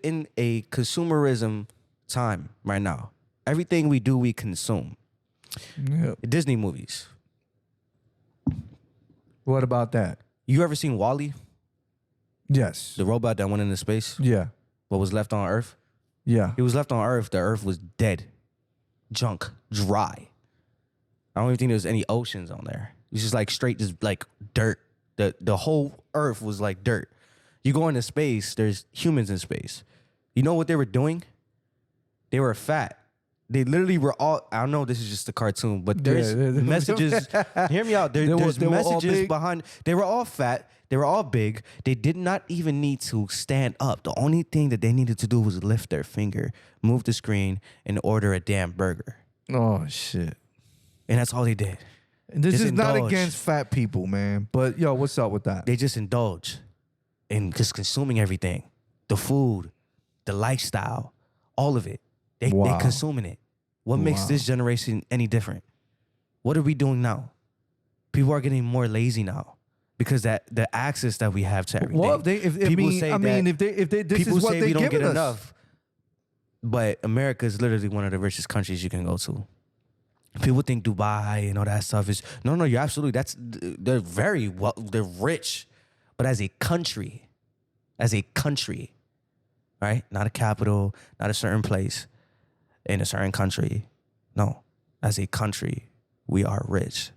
Speaker 1: in a consumerism time right now. Everything we do, we consume.
Speaker 2: Yep.
Speaker 1: Disney movies.
Speaker 2: What about that?
Speaker 1: You ever seen WALL-E?
Speaker 2: Yes.
Speaker 1: The robot that went into space?
Speaker 2: Yeah.
Speaker 1: What was left on Earth?
Speaker 2: Yeah.
Speaker 1: He was left on Earth. The Earth was dead. Junk. Dry. I don't even think there was any oceans on there. It was just like straight, just like dirt. The whole Earth was like dirt. You go into space, there's humans in space. You know what they were doing? They were fat. They literally were all, I don't know, this is just a cartoon, but there's messages. Hear me out. There's messages behind. They were all fat. They were all big. They did not even need to stand up. The only thing that they needed to do was lift their finger, move the screen, and order a damn burger.
Speaker 2: Oh, shit.
Speaker 1: And that's all they did.
Speaker 2: This
Speaker 1: Just
Speaker 2: is not
Speaker 1: indulge.
Speaker 2: against fat people, man. But, yo, what's up with that?
Speaker 1: They just indulge in just consuming everything. The food, the lifestyle, all of it. They consuming it. What makes this generation any different? What are we doing now? People are getting more lazy now because that the access that we have to everything.
Speaker 2: Well, this is what
Speaker 1: say
Speaker 2: they
Speaker 1: we don't
Speaker 2: give
Speaker 1: get
Speaker 2: us.
Speaker 1: enough. But America is literally one of the richest countries you can go to. People think Dubai and all that stuff is no. You're absolutely they're very well. They're rich, but as a country, right? Not a capital, not a certain place. In a certain country, no. As a country, we are rich.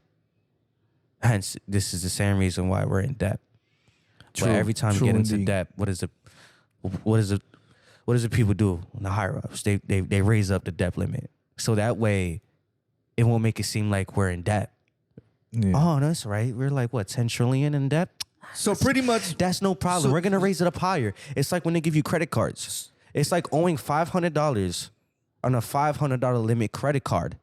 Speaker 1: Hence, this is the same reason why we're in debt. But every time we get into debt, what does the people do? The higher ups, they raise up the debt limit, so that way, it won't make it seem like we're in debt. Yeah. Oh, that's right. We're like what, 10 trillion in debt?
Speaker 2: So pretty much,
Speaker 1: that's no problem. We're gonna raise it up higher. It's like when they give you credit cards. It's like owing $500 on a $500 limit credit card,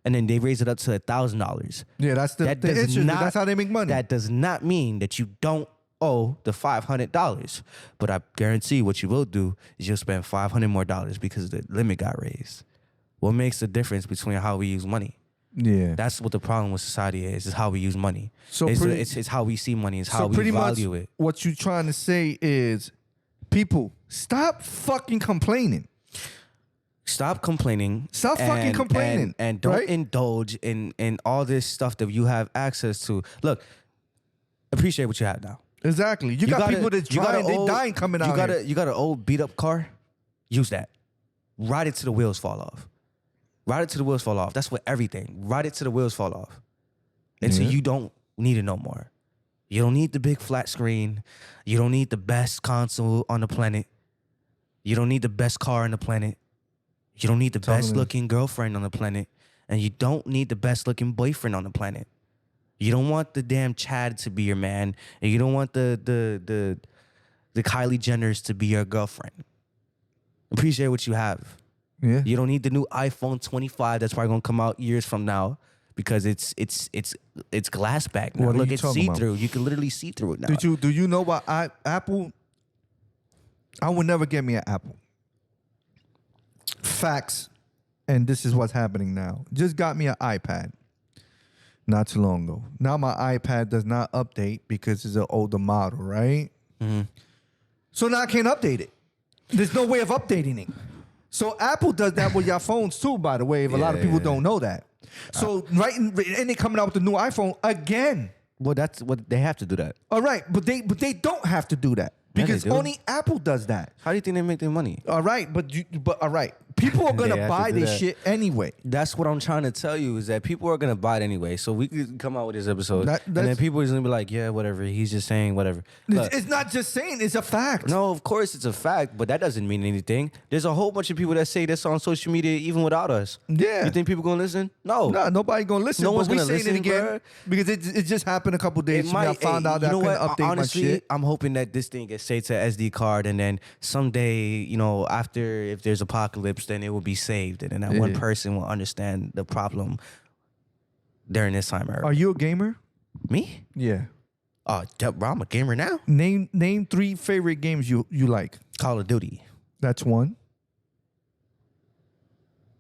Speaker 1: and then they raise it up to $1,000.
Speaker 2: Yeah, that's the issue. That's how they make money.
Speaker 1: That does not mean that you don't owe the $500. But I guarantee what you will do is you'll spend $500 more because the limit got raised. What makes the difference between how we use money?
Speaker 2: Yeah,
Speaker 1: that's what the problem with society is how we use money. So it's how we see money. It's how we value it.
Speaker 2: What you're trying to say is People, stop fucking complaining.
Speaker 1: Stop complaining.
Speaker 2: Stop fucking complaining.
Speaker 1: And don't
Speaker 2: right?
Speaker 1: indulge in all this stuff that you have access to. Look, appreciate what you have now.
Speaker 2: Exactly. You got people that's trying, they dying coming out here.
Speaker 1: You got an old beat up car? Use that. Ride it till the wheels fall off. Ride it till the wheels fall off. That's what everything. Ride it till the wheels fall off. Until you don't need it no more. You don't need the big flat screen. You don't need the best console on the planet. You don't need the best car on the planet. You don't need the best looking girlfriend on the planet. And you don't need the best looking boyfriend on the planet. You don't want the damn Chad to be your man. And you don't want the Kylie Jenners to be your girlfriend. Appreciate what you have.
Speaker 2: Yeah.
Speaker 1: You don't need the new iPhone 25 that's probably gonna come out years from now because it's glass back now.
Speaker 2: What
Speaker 1: Look,
Speaker 2: are you
Speaker 1: it's
Speaker 2: talking
Speaker 1: see
Speaker 2: about?
Speaker 1: through. You can literally see through it now.
Speaker 2: Do you know why Apple? I would never get me an Apple. Facts, and this is what's happening now. Just got me an iPad not too long ago. Now my iPad does not update because it's an older model, right?
Speaker 1: Mm-hmm.
Speaker 2: So now I can't update it. There's no way of updating it. So Apple does that with your phones too, by the way, if a lot of people don't know that. So and they're coming out with the new iPhone again.
Speaker 1: Well, that's what they have to do that.
Speaker 2: All right, but they don't have to do that because only Apple does that.
Speaker 1: How do you think they make their money?
Speaker 2: All right, but all right, people are gonna buy this shit anyway.
Speaker 1: That's what I'm trying to tell you is that people are gonna buy it anyway. So we could come out with this episode, and then people are gonna be like, "Yeah, whatever. He's just saying whatever." Look,
Speaker 2: it's not just saying; it's a fact.
Speaker 1: no, of course it's a fact, but that doesn't mean anything. There's a whole bunch of people that say this on social media even without us.
Speaker 2: Yeah,
Speaker 1: you think people gonna listen? No,
Speaker 2: nobody gonna listen.
Speaker 1: No one's
Speaker 2: but we
Speaker 1: gonna
Speaker 2: saying
Speaker 1: listen
Speaker 2: it again
Speaker 1: bro.
Speaker 2: Because it just happened a couple days ago. I found out that I couldn't update
Speaker 1: Honestly,
Speaker 2: my shit.
Speaker 1: I'm hoping that this thing gets saved to SD card, and then someday, after if there's apocalypse, then it will be saved, and then that one person will understand the problem during this time era.
Speaker 2: Are you a gamer?
Speaker 1: Me?
Speaker 2: Yeah.
Speaker 1: Bro, I'm a gamer now.
Speaker 2: Name 3 favorite games you like.
Speaker 1: Call of Duty.
Speaker 2: That's one.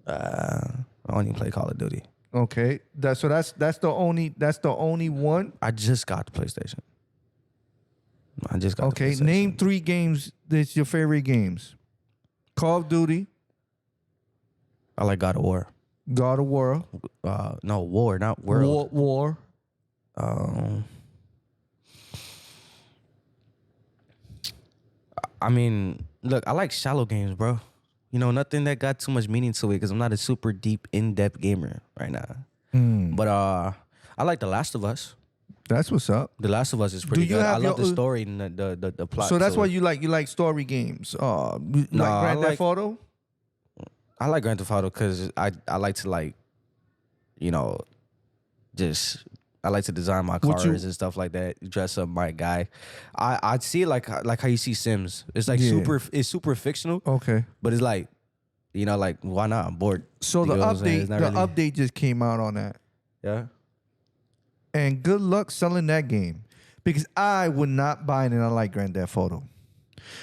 Speaker 1: I don't even play Call of Duty.
Speaker 2: Okay. That's the only one.
Speaker 1: I just got the PlayStation.
Speaker 2: Okay. Name 3 games that's your favorite games. Call of Duty.
Speaker 1: I like God of War.
Speaker 2: God of War.
Speaker 1: No, War, not World.
Speaker 2: War.
Speaker 1: I mean, look, I like shallow games, bro. Nothing that got too much meaning to it because I'm not a super deep, in-depth gamer right now. But I like The Last of Us.
Speaker 2: That's what's up.
Speaker 1: The Last of Us is pretty good. I love the story and the plot.
Speaker 2: So that's why you like story games. Like Grand Theft Auto?
Speaker 1: I like Grand Theft Auto because I like to I like to design my cars and stuff like that. Dress up my guy. I see it like how you see Sims. It's like super fictional.
Speaker 2: Okay.
Speaker 1: But it's like, why not? I'm bored.
Speaker 2: So the update just came out on that.
Speaker 1: Yeah.
Speaker 2: And good luck selling that game. Because I would not buy it and I like Grand Theft Auto.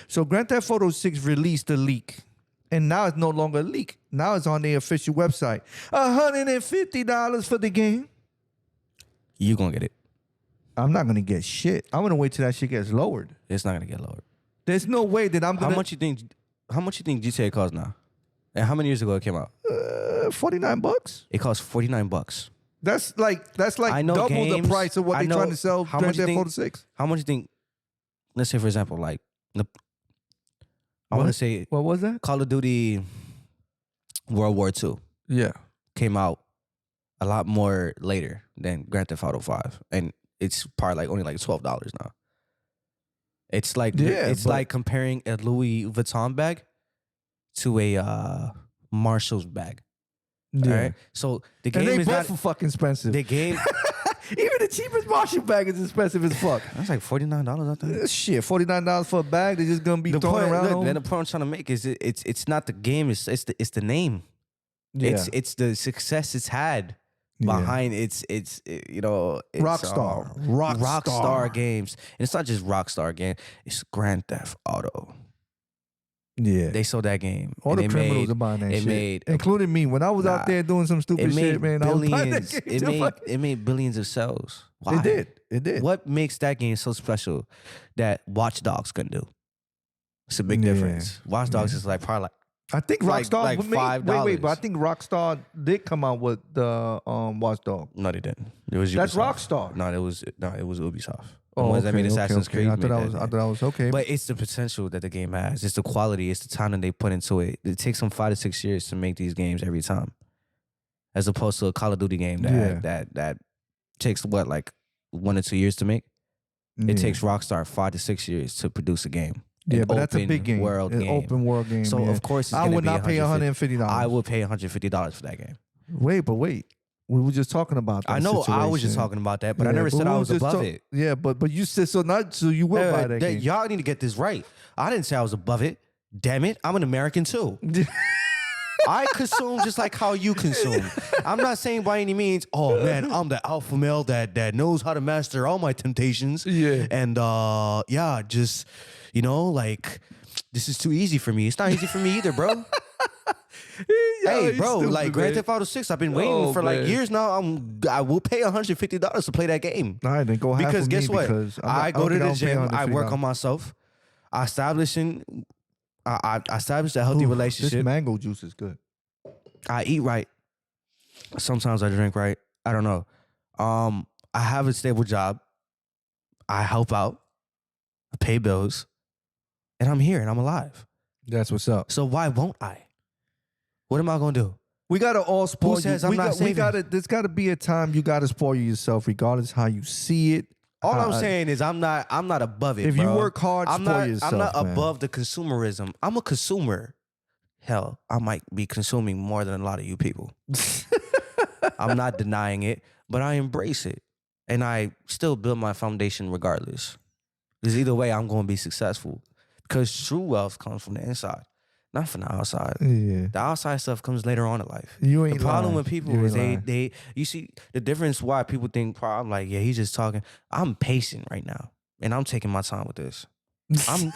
Speaker 2: So Grand Theft Auto 6 released a leak. And now it's no longer a leak. Now it's on their official website. $150 for the game.
Speaker 1: You gonna get it.
Speaker 2: I'm not gonna get shit. I'm gonna wait till that shit gets lowered.
Speaker 1: It's not gonna get lowered.
Speaker 2: There's no way that I'm gonna.
Speaker 1: How much you think GTA costs now? And how many years ago it came out?
Speaker 2: $49.
Speaker 1: It costs $49.
Speaker 2: That's like double the price of what they're trying to sell Grand Theft Auto 6.
Speaker 1: How much you think? Let's say for example, like I want to say
Speaker 2: what was that?
Speaker 1: Call of Duty World War II.
Speaker 2: Yeah,
Speaker 1: came out a lot more later than Grand Theft Auto 5, and it's probably only $12 now. It's like like comparing a Louis Vuitton bag to a Marshall's bag.
Speaker 2: Yeah.
Speaker 1: All right? So the game
Speaker 2: and they
Speaker 1: is
Speaker 2: both
Speaker 1: not
Speaker 2: fucking expensive.
Speaker 1: the game.
Speaker 2: Even the cheapest Marshall bag is expensive as fuck.
Speaker 1: That's like $49, I think.
Speaker 2: Shit, $49 for a bag. They're just gonna be thrown around.
Speaker 1: Look, the point I'm trying to make is it's not the game. It's the name.
Speaker 2: Yeah.
Speaker 1: It's the success it's had behind it's Rockstar games. And it's not just Rockstar game. It's Grand Theft Auto.
Speaker 2: Yeah,
Speaker 1: they sold that game.
Speaker 2: All the criminals are buying that shit, including me. When I was out there doing some stupid shit, man, I was buying that game.
Speaker 1: It made billions of sales. Why?
Speaker 2: It did.
Speaker 1: What makes that game so special that Watch Dogs couldn't do? It's a big difference. Watch Dogs is like probably
Speaker 2: I think Rockstar
Speaker 1: like $5.
Speaker 2: Wait, but I think Rockstar did come out with the Watch Dogs.
Speaker 1: No, they didn't. It was
Speaker 2: That's
Speaker 1: Ubisoft.
Speaker 2: Rockstar.
Speaker 1: No, it was Ubisoft. The
Speaker 2: Oh,
Speaker 1: ones that made Assassin's Creed.
Speaker 2: I thought I was okay.
Speaker 1: But it's the potential that the game has. It's the quality. It's the time that they put into it. It takes them 5 to 6 years to make these games every time, as opposed to a Call of Duty game that takes like 1 or 2 years to make. It takes Rockstar 5 to 6 years to produce a game.
Speaker 2: Yeah, but that's a big game. An open world game.
Speaker 1: So of course,
Speaker 2: I would not pay $150.
Speaker 1: I would pay $150 for that game.
Speaker 2: Wait. We were just talking about that.
Speaker 1: I know
Speaker 2: situation.
Speaker 1: I was just talking about that, but I never said I was above it.
Speaker 2: Yeah, but you said so. Not so you will buy that game.
Speaker 1: Y'all need to get this right. I didn't say I was above it. Damn it, I'm an American too. I consume just like how you consume. I'm not saying by any means, oh man, I'm the alpha male that knows how to master all my temptations.
Speaker 2: Yeah.
Speaker 1: And just like this is too easy for me. It's not easy for me either, bro. Hey, bro,
Speaker 2: stupid,
Speaker 1: like Grand Theft Auto 6, I've been waiting for like years now. I will pay $150 to play that game.
Speaker 2: All right, then go half
Speaker 1: Because
Speaker 2: with
Speaker 1: guess
Speaker 2: me
Speaker 1: what?
Speaker 2: because
Speaker 1: I go to the gym, I work
Speaker 2: $150.
Speaker 1: on myself. I established a healthy relationship.
Speaker 2: This mango juice is good.
Speaker 1: I eat right. Sometimes I drink right. I don't know. I have a stable job. I help out. I pay bills. And I'm here and I'm alive.
Speaker 2: That's what's up.
Speaker 1: So why won't I? What am I gonna do?
Speaker 2: We gotta all spoil
Speaker 1: Who says
Speaker 2: you.
Speaker 1: I'm not saving?
Speaker 2: There's gotta be a time you gotta spoil yourself, regardless how you see it.
Speaker 1: All I'm saying is I'm not above it.
Speaker 2: If
Speaker 1: bro.
Speaker 2: you work hard, spoil yourself.
Speaker 1: I'm not
Speaker 2: man.
Speaker 1: above the consumerism. I'm a consumer. Hell, I might be consuming more than a lot of you people. I'm not denying it, but I embrace it. And I still build my foundation regardless. Because either way, I'm going to be successful. Because true wealth comes from the inside, not from the outside.
Speaker 2: Yeah.
Speaker 1: The outside stuff comes later on in life.
Speaker 2: You ain't
Speaker 1: the problem
Speaker 2: lying.
Speaker 1: with people
Speaker 2: You
Speaker 1: is
Speaker 2: ain't
Speaker 1: you see the difference why people think, I'm like, yeah, he's just talking. I'm patient right now. And I'm taking my time with this. I'm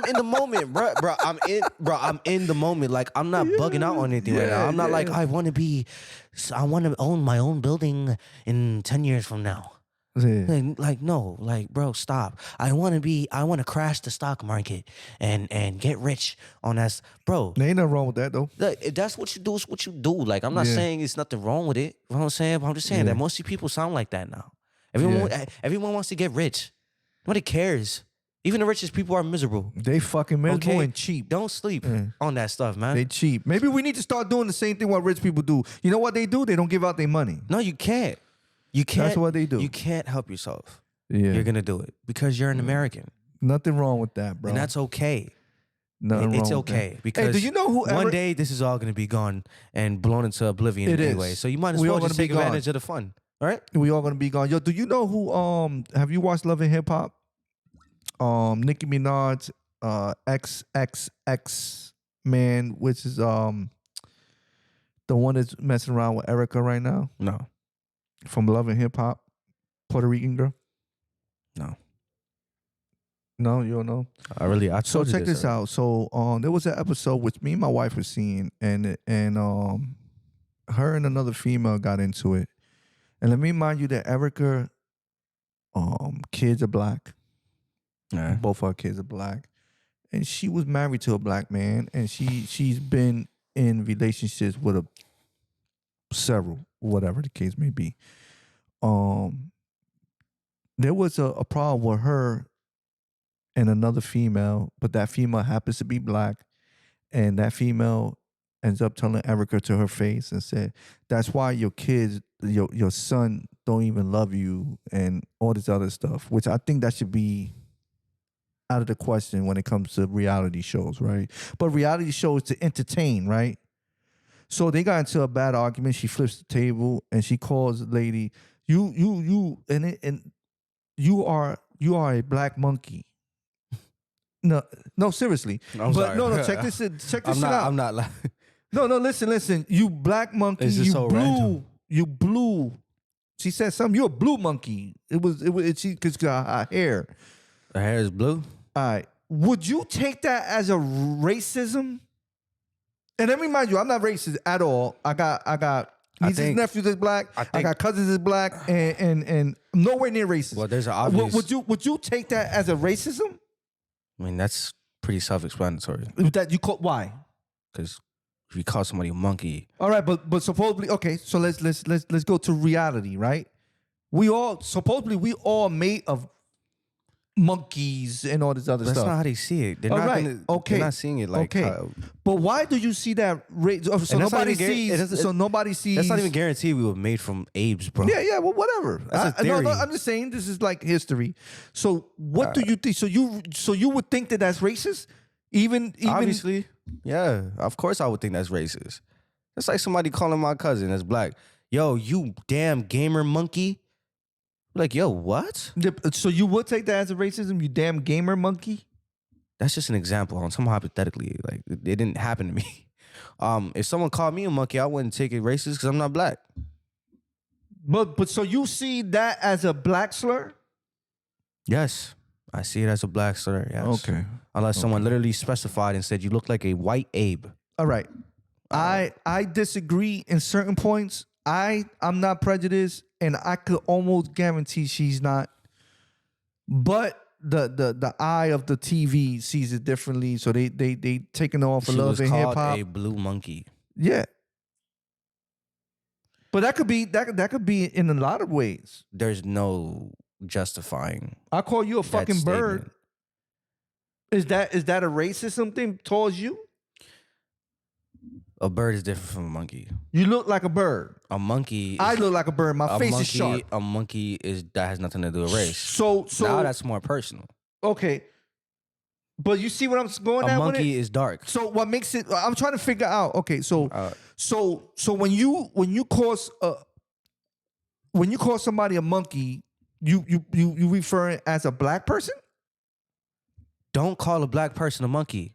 Speaker 1: in the moment, bro. I'm in the moment. Like I'm not bugging out on anything right now. I'm not like I want to own my own building in 10 years from now.
Speaker 2: Yeah.
Speaker 1: Like no, like bro, stop. I want to crash the stock market and get rich on that, bro.
Speaker 2: There ain't nothing wrong with that though.
Speaker 1: If that's what you do, it's what you do. Like I'm not saying it's nothing wrong with it. You know what I'm saying? But I'm just saying that most people sound like that now. Everyone wants to get rich. Nobody cares. Even the richest people are miserable.
Speaker 2: They fucking miserable and cheap.
Speaker 1: Don't sleep on that stuff, man.
Speaker 2: They cheap. Maybe we need to start doing the same thing what rich people do. You know what they do? They don't give out their money.
Speaker 1: No, you can't. You can't.
Speaker 2: That's what they do.
Speaker 1: You can't help yourself.
Speaker 2: Yeah.
Speaker 1: You're gonna do it because you're an American.
Speaker 2: Nothing wrong with that, bro.
Speaker 1: And that's okay.
Speaker 2: Nothing
Speaker 1: It's
Speaker 2: wrong
Speaker 1: okay
Speaker 2: with that.
Speaker 1: because
Speaker 2: do you know who
Speaker 1: one day this is all gonna be gone and blown into oblivion
Speaker 2: It
Speaker 1: anyway.
Speaker 2: is.
Speaker 1: So you might as
Speaker 2: We
Speaker 1: well
Speaker 2: all
Speaker 1: just
Speaker 2: gonna be
Speaker 1: take
Speaker 2: gone.
Speaker 1: advantage of the fun. All right?
Speaker 2: We all gonna be gone. Yo, do you know who have you watched Love and Hip Hop? Nicki Minaj, XXX man, which is the one that's messing around with Erica right now
Speaker 1: No.
Speaker 2: from Love and Hip Hop, Puerto Rican girl. No, you don't know.
Speaker 1: I
Speaker 2: So
Speaker 1: told you
Speaker 2: check this out. So there was an episode which me and my wife were seeing, and her and another female got into it. And let me remind you that Erica, kids are black.
Speaker 1: Yeah.
Speaker 2: Both her kids are black, and she was married to a black man, and she's been in relationships with several, whatever the case may be. There was a problem with her and another female, but that female happens to be black, and that female ends up telling Erica to her face and said, "That's why your kids, your son, don't even love you," and all this other stuff. Which I think that should be out of the question when it comes to reality shows, right? But reality shows to entertain, right? So they got into a bad argument. She flips the table and she calls the lady, you are a black monkey. No, seriously.
Speaker 1: I'm sorry.
Speaker 2: No, check this out.
Speaker 1: I'm not like
Speaker 2: No, listen. You black monkey.
Speaker 1: It's just
Speaker 2: you
Speaker 1: so
Speaker 2: blue.
Speaker 1: random.
Speaker 2: You blue. She said something. You're a blue monkey. She because her hair.
Speaker 1: her hair is blue.
Speaker 2: All right. Would you take that as a racism? And let me remind you, I'm not racist at all. I got nieces and nephews that's black. I got cousins that's black, and nowhere near racist.
Speaker 1: Well, there's an obvious.
Speaker 2: Would you take that as a racism?
Speaker 1: I mean, that's Pretty self-explanatory.
Speaker 2: That you call why?
Speaker 1: Because if you call somebody a monkey,
Speaker 2: All right, but supposedly, okay. So let's go to reality, right? We all made of monkeys and all this other
Speaker 1: that's
Speaker 2: stuff.
Speaker 1: not how they see it. They're
Speaker 2: All
Speaker 1: not
Speaker 2: right, okay.
Speaker 1: They're not seeing it like.
Speaker 2: Okay. But why do you see that? So nobody sees. So nobody sees.
Speaker 1: That's not even guaranteed we were made from apes, bro.
Speaker 2: Yeah. Well, whatever.
Speaker 1: That's a theory.
Speaker 2: No, I'm just saying this is like history. So what do you think? So you would think that that's racist? Even
Speaker 1: Obviously, yeah. Of course, I would think that's racist. That's like somebody calling my cousin that's black, yo, you damn gamer monkey. Like, yo, what?
Speaker 2: So you would take that as a racism, you damn gamer monkey?
Speaker 1: That's just an example. On somehow hypothetically, like it didn't happen to me. If someone called me a monkey, I wouldn't take it racist because I'm not black.
Speaker 2: But so you see that as a black slur?
Speaker 1: Yes, I see it as a black slur. Yes.
Speaker 2: Okay.
Speaker 1: Unless someone literally specified and said you look like a white Abe.
Speaker 2: All right. I disagree in certain points. I'm not prejudiced, and I could almost guarantee she's not. But the eye of the TV sees it differently, so they taking off a
Speaker 1: She
Speaker 2: love
Speaker 1: was
Speaker 2: in hip
Speaker 1: called
Speaker 2: hop.
Speaker 1: a blue monkey.
Speaker 2: Yeah. But that could be in a lot of ways.
Speaker 1: There's no justifying.
Speaker 2: I call you a
Speaker 1: that
Speaker 2: fucking bird.
Speaker 1: statement.
Speaker 2: Is that a racist thing towards you?
Speaker 1: A bird is different from a monkey.
Speaker 2: You look like a bird.
Speaker 1: A monkey.
Speaker 2: I look like a bird. My face is sharp.
Speaker 1: A monkey that has nothing to do with race.
Speaker 2: So
Speaker 1: now that's more personal.
Speaker 2: Okay. But you see what I'm going
Speaker 1: a
Speaker 2: at with it?
Speaker 1: monkey is dark.
Speaker 2: So what makes it? I'm trying to figure out. Okay, so when you call somebody a monkey, you refer it as a black person?
Speaker 1: Don't call a black person a monkey.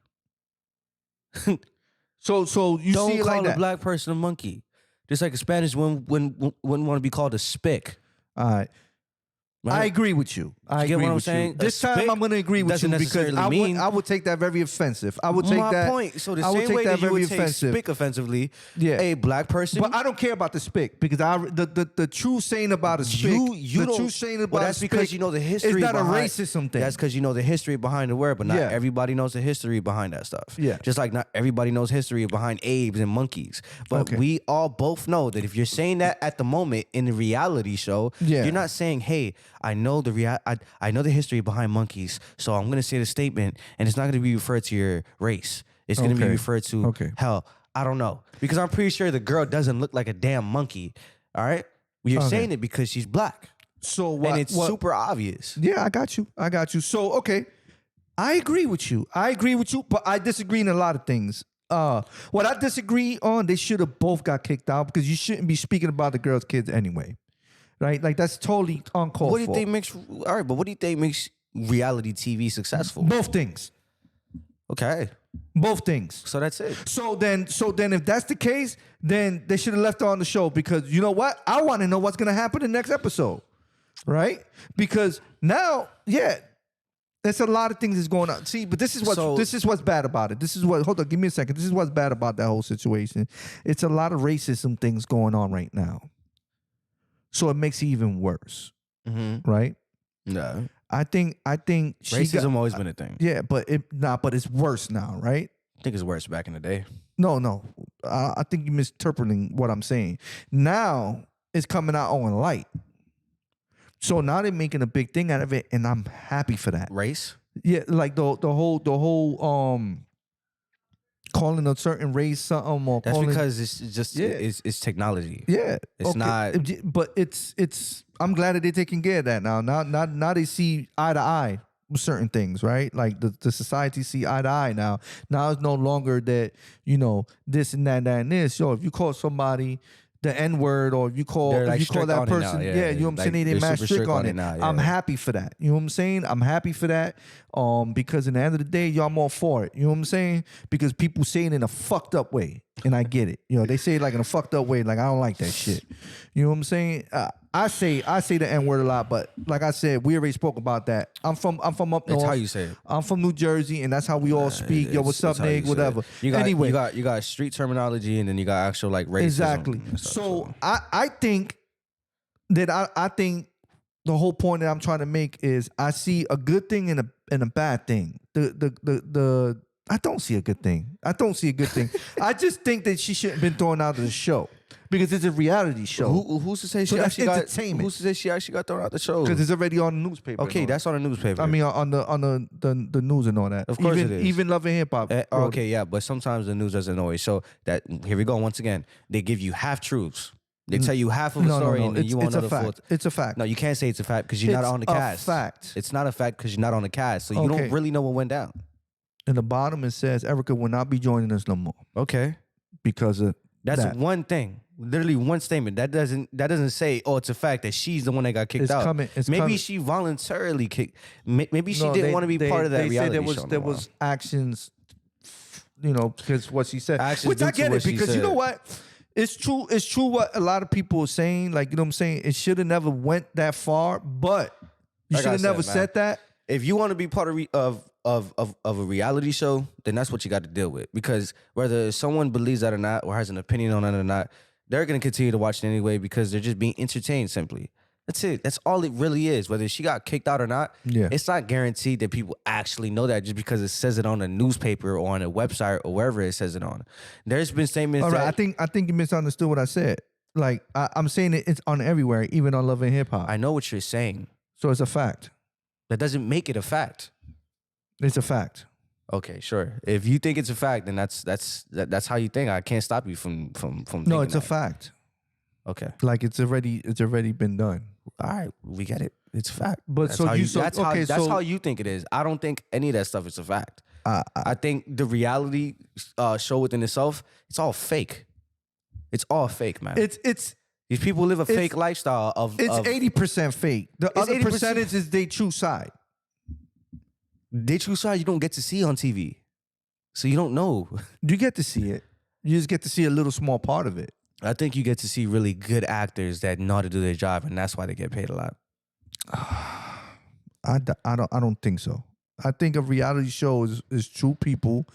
Speaker 2: So you
Speaker 1: Don't
Speaker 2: see it
Speaker 1: call
Speaker 2: like
Speaker 1: a
Speaker 2: that.
Speaker 1: black person a monkey. Just like a Spanish wouldn't want to be called a spick.
Speaker 2: All right.
Speaker 1: Right?
Speaker 2: I agree with you. I
Speaker 1: get
Speaker 2: agree
Speaker 1: what I'm
Speaker 2: with
Speaker 1: saying?
Speaker 2: you. This
Speaker 1: A
Speaker 2: time
Speaker 1: spick
Speaker 2: I'm going to agree with you
Speaker 1: doesn't
Speaker 2: because
Speaker 1: necessarily
Speaker 2: I would take that very offensive. I would take that.
Speaker 1: My point. So the
Speaker 2: I would
Speaker 1: same
Speaker 2: take
Speaker 1: way
Speaker 2: that
Speaker 1: that you
Speaker 2: very
Speaker 1: would take
Speaker 2: offensive.
Speaker 1: spick offensively,
Speaker 2: Yeah.
Speaker 1: a black person.
Speaker 2: But I don't care about the spick because the true saying about a spick.
Speaker 1: you
Speaker 2: the
Speaker 1: don't,
Speaker 2: true saying about
Speaker 1: well, that's
Speaker 2: a spick
Speaker 1: because you know the history.
Speaker 2: It's not
Speaker 1: behind,
Speaker 2: a racism thing.
Speaker 1: That's because you know the history behind the word, but not
Speaker 2: Yeah.
Speaker 1: everybody knows the history behind that stuff.
Speaker 2: Yeah.
Speaker 1: Just like not everybody knows history behind apes and monkeys. But
Speaker 2: Okay.
Speaker 1: we all both know that if you're saying that at the moment in the reality show,
Speaker 2: Yeah.
Speaker 1: you're not saying, "Hey, I know I know the history behind monkeys, so I'm gonna say the statement, and it's not gonna be referred to your race. It's gonna be
Speaker 2: Okay.
Speaker 1: referred to hell. I don't know because I'm pretty sure the girl doesn't look like a damn monkey. All right, you're
Speaker 2: Okay.
Speaker 1: saying it because she's black,
Speaker 2: So what?
Speaker 1: and it's
Speaker 2: what-
Speaker 1: super obvious.
Speaker 2: Yeah, I got you. So okay, I agree with you, but I disagree in a lot of things. What I disagree on, they should have both got kicked out because you shouldn't be speaking about the girls' kids anyway, right? Like that's totally uncalled
Speaker 1: What do you
Speaker 2: for.
Speaker 1: think makes all right? But what do you think makes reality TV successful?
Speaker 2: Both things.
Speaker 1: Okay,
Speaker 2: Both things.
Speaker 1: so that's it.
Speaker 2: So then, if that's the case, then they should have left her on the show because you know what? I want to know what's gonna happen in the next episode, right? Because now, yeah, there's a lot of things that's going on. See, but this is what's bad about it. Hold on, give me a second. This is what's bad about that whole situation. It's a lot of racism things going on right now, so it makes it even worse, right?
Speaker 1: No,
Speaker 2: I think
Speaker 1: racism always been a thing.
Speaker 2: Yeah, but it's worse now, right?
Speaker 1: I think it's worse back in the day.
Speaker 2: No. I think you're misinterpreting what I'm saying. Now it's coming out on light. So now they're making a big thing out of it, and I'm happy for that.
Speaker 1: Race?
Speaker 2: Yeah, like the whole calling a certain race something or
Speaker 1: That's
Speaker 2: calling,
Speaker 1: because it's just it's technology.
Speaker 2: yeah,
Speaker 1: It's not.
Speaker 2: But it's. I'm glad that they're taking care of that now. Now they see eye to eye with certain things, right? Like the society see eye to eye now. Now it's no longer that this and that and this. Yo, if you call somebody the N-word or if you call
Speaker 1: They're, like,
Speaker 2: that
Speaker 1: strict on it
Speaker 2: person,
Speaker 1: now,
Speaker 2: you know what I'm
Speaker 1: like,
Speaker 2: saying? They
Speaker 1: they're
Speaker 2: mad
Speaker 1: super
Speaker 2: strict on it.
Speaker 1: now, yeah.
Speaker 2: I'm happy for that. You know what I'm saying? I'm happy for that. Because in the end of the day, y'all more for it. You know what I'm saying? Because people say it in a fucked up way. And I get it. They say it like in a fucked up way. Like, I don't like that shit. You know what I'm saying? I say the N-word a lot, but like I said, we already spoke about that. I'm from up north.
Speaker 1: That's how you say it.
Speaker 2: I'm from New Jersey, and that's how we all speak. Yo, what's up,
Speaker 1: That's how you
Speaker 2: nigga?
Speaker 1: say
Speaker 2: Whatever.
Speaker 1: it.
Speaker 2: Anyway,
Speaker 1: you got street terminology, and then you got actual like racism.
Speaker 2: exactly.
Speaker 1: and stuff,
Speaker 2: So I think that I think the whole point that I'm trying to make is I see a good thing and a bad thing. The I don't see a good thing. I don't see a good thing. I just think that she shouldn't have been thrown out of the show because it's a reality show.
Speaker 1: Who's to say
Speaker 2: So
Speaker 1: she
Speaker 2: that's
Speaker 1: actually got?
Speaker 2: entertainment.
Speaker 1: Who's to say she actually got thrown out the show?
Speaker 2: Because it's already on the newspaper.
Speaker 1: Okay, that's on the newspaper.
Speaker 2: I mean, on the news and all that.
Speaker 1: Of course
Speaker 2: even,
Speaker 1: it is.
Speaker 2: Even Love and Hip Hop.
Speaker 1: Okay, yeah, but sometimes the news doesn't always show that. Here we go once again. They give you half truths. They tell you half of a story, and then you want another full.
Speaker 2: It's a fact.
Speaker 1: No, you can't say it's a fact because you're not on the cast.
Speaker 2: It's a fact.
Speaker 1: It's not a fact because you're not on the cast, so you don't really know what went down.
Speaker 2: In the bottom, it says Erica will not be joining us no more.
Speaker 1: Okay,
Speaker 2: because of
Speaker 1: that's one thing. Literally one statement. That doesn't say, oh, it's a fact that she's the one that got kicked out. Maybe she voluntarily kicked. Maybe she didn't want to be part of that reality show.
Speaker 2: There was actions, because what she said.
Speaker 1: Actions
Speaker 2: which I get it because you know what. It's true. It's true what a lot of people are saying. Like, you know what I'm saying? It should have never went that far, but you should have never said that.
Speaker 1: If you want to be part of a reality show, then that's what you got to deal with. Because whether someone believes that or not, or has an opinion on it or not, they're going to continue to watch it anyway because they're just being entertained simply. That's it. That's all it really is. Whether she got kicked out or not, it's not guaranteed that people actually know that just because it says it on a newspaper or on a website or wherever it says it on. There's been statements.
Speaker 2: All right, I think you misunderstood what I said. Like I'm saying it's on everywhere, even on Love and Hip Hop.
Speaker 1: I know what you're saying.
Speaker 2: So it's a fact.
Speaker 1: That doesn't make it a fact.
Speaker 2: It's a fact.
Speaker 1: Okay, sure. If you think it's a fact, then that's how you think. I can't stop you from
Speaker 2: No, it's a fact.
Speaker 1: Okay.
Speaker 2: Like it's already been done.
Speaker 1: All right, we get it. It's a fact.
Speaker 2: But
Speaker 1: that's how you think it is. I don't think any of that stuff is a fact. I think the reality show within itself, it's all fake. It's all fake, man.
Speaker 2: It's
Speaker 1: these people live a fake lifestyle of.
Speaker 2: It's 80% fake. The other 80%, percentage is they true side.
Speaker 1: They true side you don't get to see on TV, so you don't know.
Speaker 2: You get to see it. You just get to see a little small part of it.
Speaker 1: I think you get to see really good actors that know how to do their job, and that's why they get paid a lot.
Speaker 2: I don't think so. I think a reality show is true people,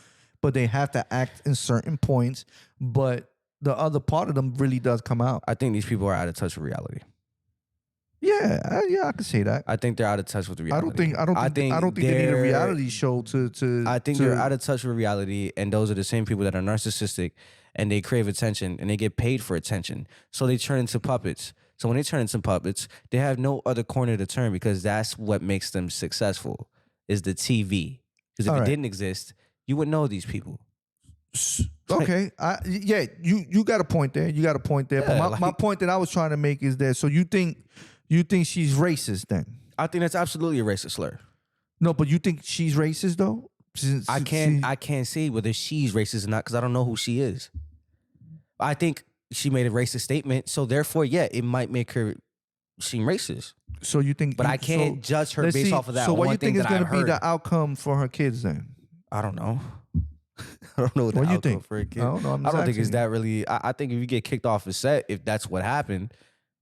Speaker 2: but they have to act in certain points. But the other part of them really does come out.
Speaker 1: I think these people are out of touch with reality.
Speaker 2: Yeah, I can say that.
Speaker 1: I think they're out of touch with reality.
Speaker 2: I don't think they need a reality show to.
Speaker 1: I think they're out of touch with reality, and those are the same people that are narcissistic, and they crave attention, and they get paid for attention, so they turn into puppets. So when they turn into puppets, they have no other corner to turn because that's what makes them successful, is the TV. Because if it didn't exist, you wouldn't know these people.
Speaker 2: Okay, you got a point there. You got a point there.
Speaker 1: Yeah,
Speaker 2: but my point that I was trying to make is that so you think she's racist then?
Speaker 1: I think that's absolutely a racist slur.
Speaker 2: No, but you think she's racist though?
Speaker 1: I can't say whether she's racist or not because I don't know who she is. I think she made a racist statement, so therefore, yeah, it might make her seem racist.
Speaker 2: So you think?
Speaker 1: But I can't judge her based off of that.
Speaker 2: So what
Speaker 1: one
Speaker 2: you think is
Speaker 1: going to
Speaker 2: be the outcome for her kids then?
Speaker 1: I don't know. I don't know what the outcome think? For a kid.
Speaker 2: I don't know.
Speaker 1: I don't think it's that really. I think if you get kicked off a set, if that's what happened,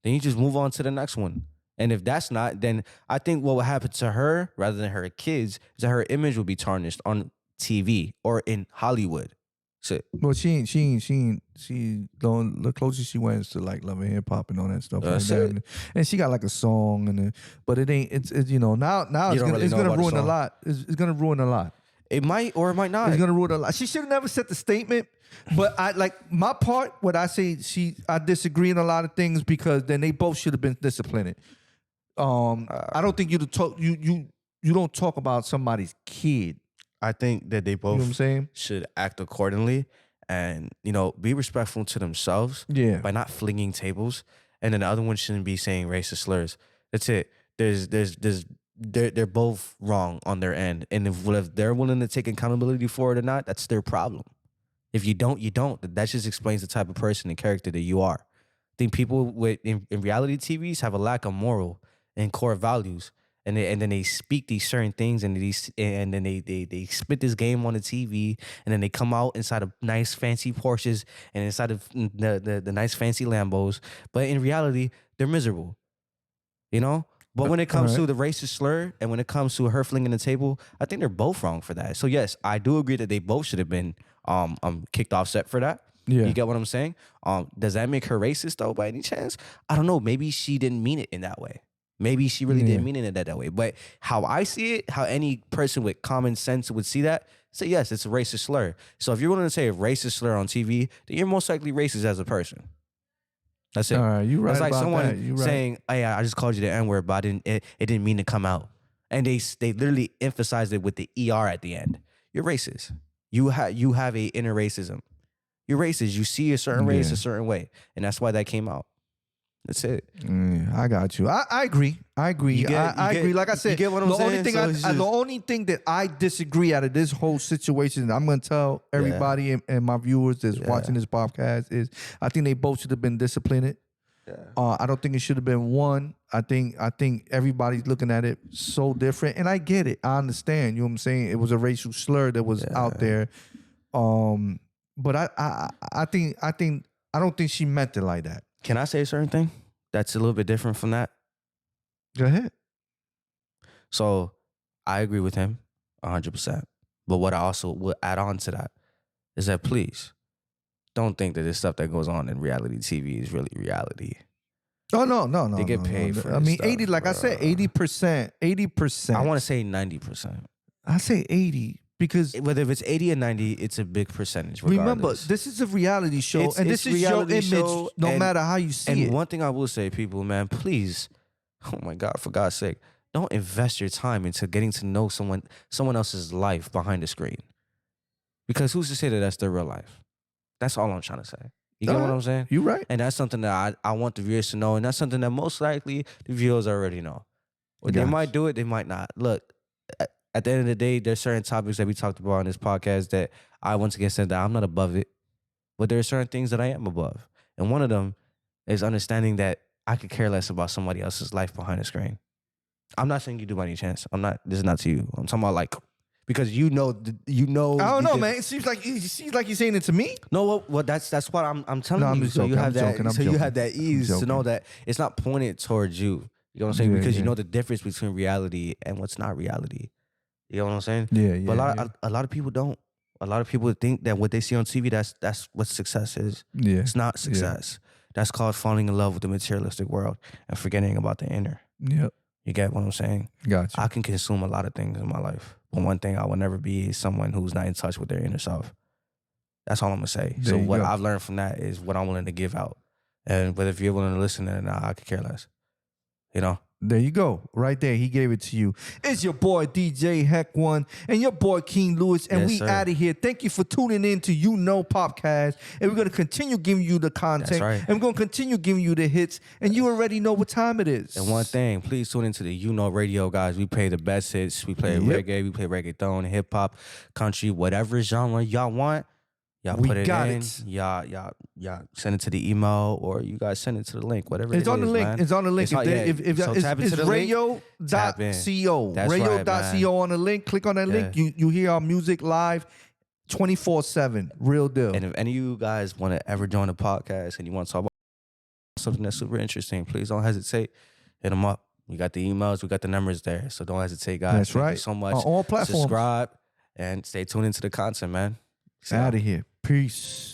Speaker 1: then you just move on to the next one. And if that's not, then I think what will happen to her rather than her kids is that her image will be tarnished on TV or in Hollywood. Shit.
Speaker 2: Well, she the closest she went is to like Love and Hip Hop and all that stuff like that. And she got like a song but it ain't. It's now it's gonna ruin a lot. It's gonna ruin a lot.
Speaker 1: It might or it might not.
Speaker 2: It's gonna ruin a lot. She should have never said the statement. But I like my part. What I say, I disagree in a lot of things because then they both should have been disciplined. I don't think you don't talk about somebody's kid.
Speaker 1: I think that they both
Speaker 2: you know what I'm saying?
Speaker 1: Should act accordingly and be respectful to themselves.
Speaker 2: Yeah.
Speaker 1: By not flinging tables, and then the other one shouldn't be saying racist slurs. That's it. They're both wrong on their end, and if they're willing to take accountability for it or not, that's their problem. If you don't, you don't. That just explains the type of person and character that you are. I think people in reality TVs have a lack of moral and core values, and then they speak these certain things, and then they spit this game on the TV, and then they come out inside of nice fancy Porsches and inside of the nice fancy Lambos, but in reality they're miserable, But when it comes to the racist slur and when it comes to her flinging the table, I think they're both wrong for that. So yes, I do agree that they both should have been kicked off set for that.
Speaker 2: Yeah.
Speaker 1: You get what I'm saying? Does that make her racist though by any chance? I don't know. Maybe she didn't mean it in that way. Maybe she really didn't mean it that way. But how I see it, how any person with common sense would see that, say yes, it's a racist slur. So if you're willing to say a racist slur on TV, then you're most likely racist as a person. That's it.
Speaker 2: All right, you right.
Speaker 1: It's like
Speaker 2: about
Speaker 1: someone
Speaker 2: that. You right.
Speaker 1: saying, "Hey, I just called you the N-word, but it didn't mean to come out." And they literally emphasized it with the ER at the end. You're racist. You have a inner racism. You're racist. You see a certain race a certain way, and that's why that came out. That's it.
Speaker 2: I got you. I agree. I agree. I agree. Like I said,
Speaker 1: you get what I'm saying?
Speaker 2: The only thing that I disagree out of this whole situation, and I'm going to tell everybody and my viewers that's watching this podcast, is I think they both should have been disciplined. Yeah. I don't think it should have been one. I think everybody's looking at it so different, and I get it. I understand. You know what I'm saying? It was a racial slur that was out there. But I don't think she meant it like that.
Speaker 1: Can I say a certain thing that's a little bit different from that?
Speaker 2: Go ahead.
Speaker 1: So I agree with him 100%. But what I also would add on to that is that please don't think that this stuff that goes on in reality TV is really reality.
Speaker 2: Oh, no.
Speaker 1: They get paid for it.
Speaker 2: I mean,
Speaker 1: stuff,
Speaker 2: 80, like I said, 80%.
Speaker 1: I want to say 90%.
Speaker 2: I say 80. Because
Speaker 1: whether if it's 80 or 90, it's a big percentage. Regardless.
Speaker 2: Remember, this is a reality show, and this is your image, no matter how you see it.
Speaker 1: And one thing I will say, people, man, please, oh my God, for God's sake, don't invest your time into getting to know someone else's life behind the screen. Because who's to say that that's their real life? That's all I'm trying to say. You get what I'm saying?
Speaker 2: You're right.
Speaker 1: And that's something that I want the viewers to know, and that's something that most likely the viewers already know. Well, they might do it, they might not. Look. At the end of the day, there's certain topics that we talked about on this podcast that I once again said that I'm not above it, but there are certain things that I am above. And one of them is understanding that I could care less about somebody else's life behind the screen. I'm not saying you do by any chance. This is not to you. I'm talking about like, because you know.
Speaker 2: I don't know, man. It seems like you're saying it to me.
Speaker 1: No, well, that's what I'm telling you. So you have that. You have that ease to know that it's not pointed towards you. You know what I'm saying? Because you know the difference between reality and what's not reality. You know what I'm saying?
Speaker 2: Yeah.
Speaker 1: But a lot of people don't. A lot of people think that what they see on TV, that's what success is.
Speaker 2: Yeah.
Speaker 1: It's not success. That's called falling in love with the materialistic world and forgetting about the inner.
Speaker 2: Yep.
Speaker 1: You get what I'm saying?
Speaker 2: Gotcha.
Speaker 1: I can consume a lot of things in my life. But one thing I will never be is someone who's not in touch with their inner self. That's all I'm going to say. So what I've learned from that is what I'm willing to give out. But if you're willing to listen, then I could care less. You know?
Speaker 2: There you go. Right there. He gave it to you. It's your boy DJ Heck One and your boy King Lewis. And we out of here. Thank you for tuning in to Popcast. And we're going to continue giving you the content.
Speaker 1: That's right.
Speaker 2: And we're going to continue giving you the hits. And you already know what time it is.
Speaker 1: And one thing, please tune into the radio, guys. We play the best hits. We play reggae. We play reggaeton, hip hop, country, whatever genre y'all want. Y'all put it in. Y'all send it to the email, or you guys send it to the link. Whatever it's on the link.
Speaker 2: Man. It's on the link. It's radio.co. Radio.co on the link. Click on that link. You hear our music live 24/7. Real deal.
Speaker 1: And if any of you guys want to ever join the podcast and you want to talk about something that's super interesting, please don't hesitate. Hit them up. We got the emails. We got the numbers there. So don't hesitate, guys.
Speaker 2: That's right.
Speaker 1: Thank you so much.
Speaker 2: On all platforms.
Speaker 1: Subscribe and stay tuned into the content, man.
Speaker 2: Out of here. Peace.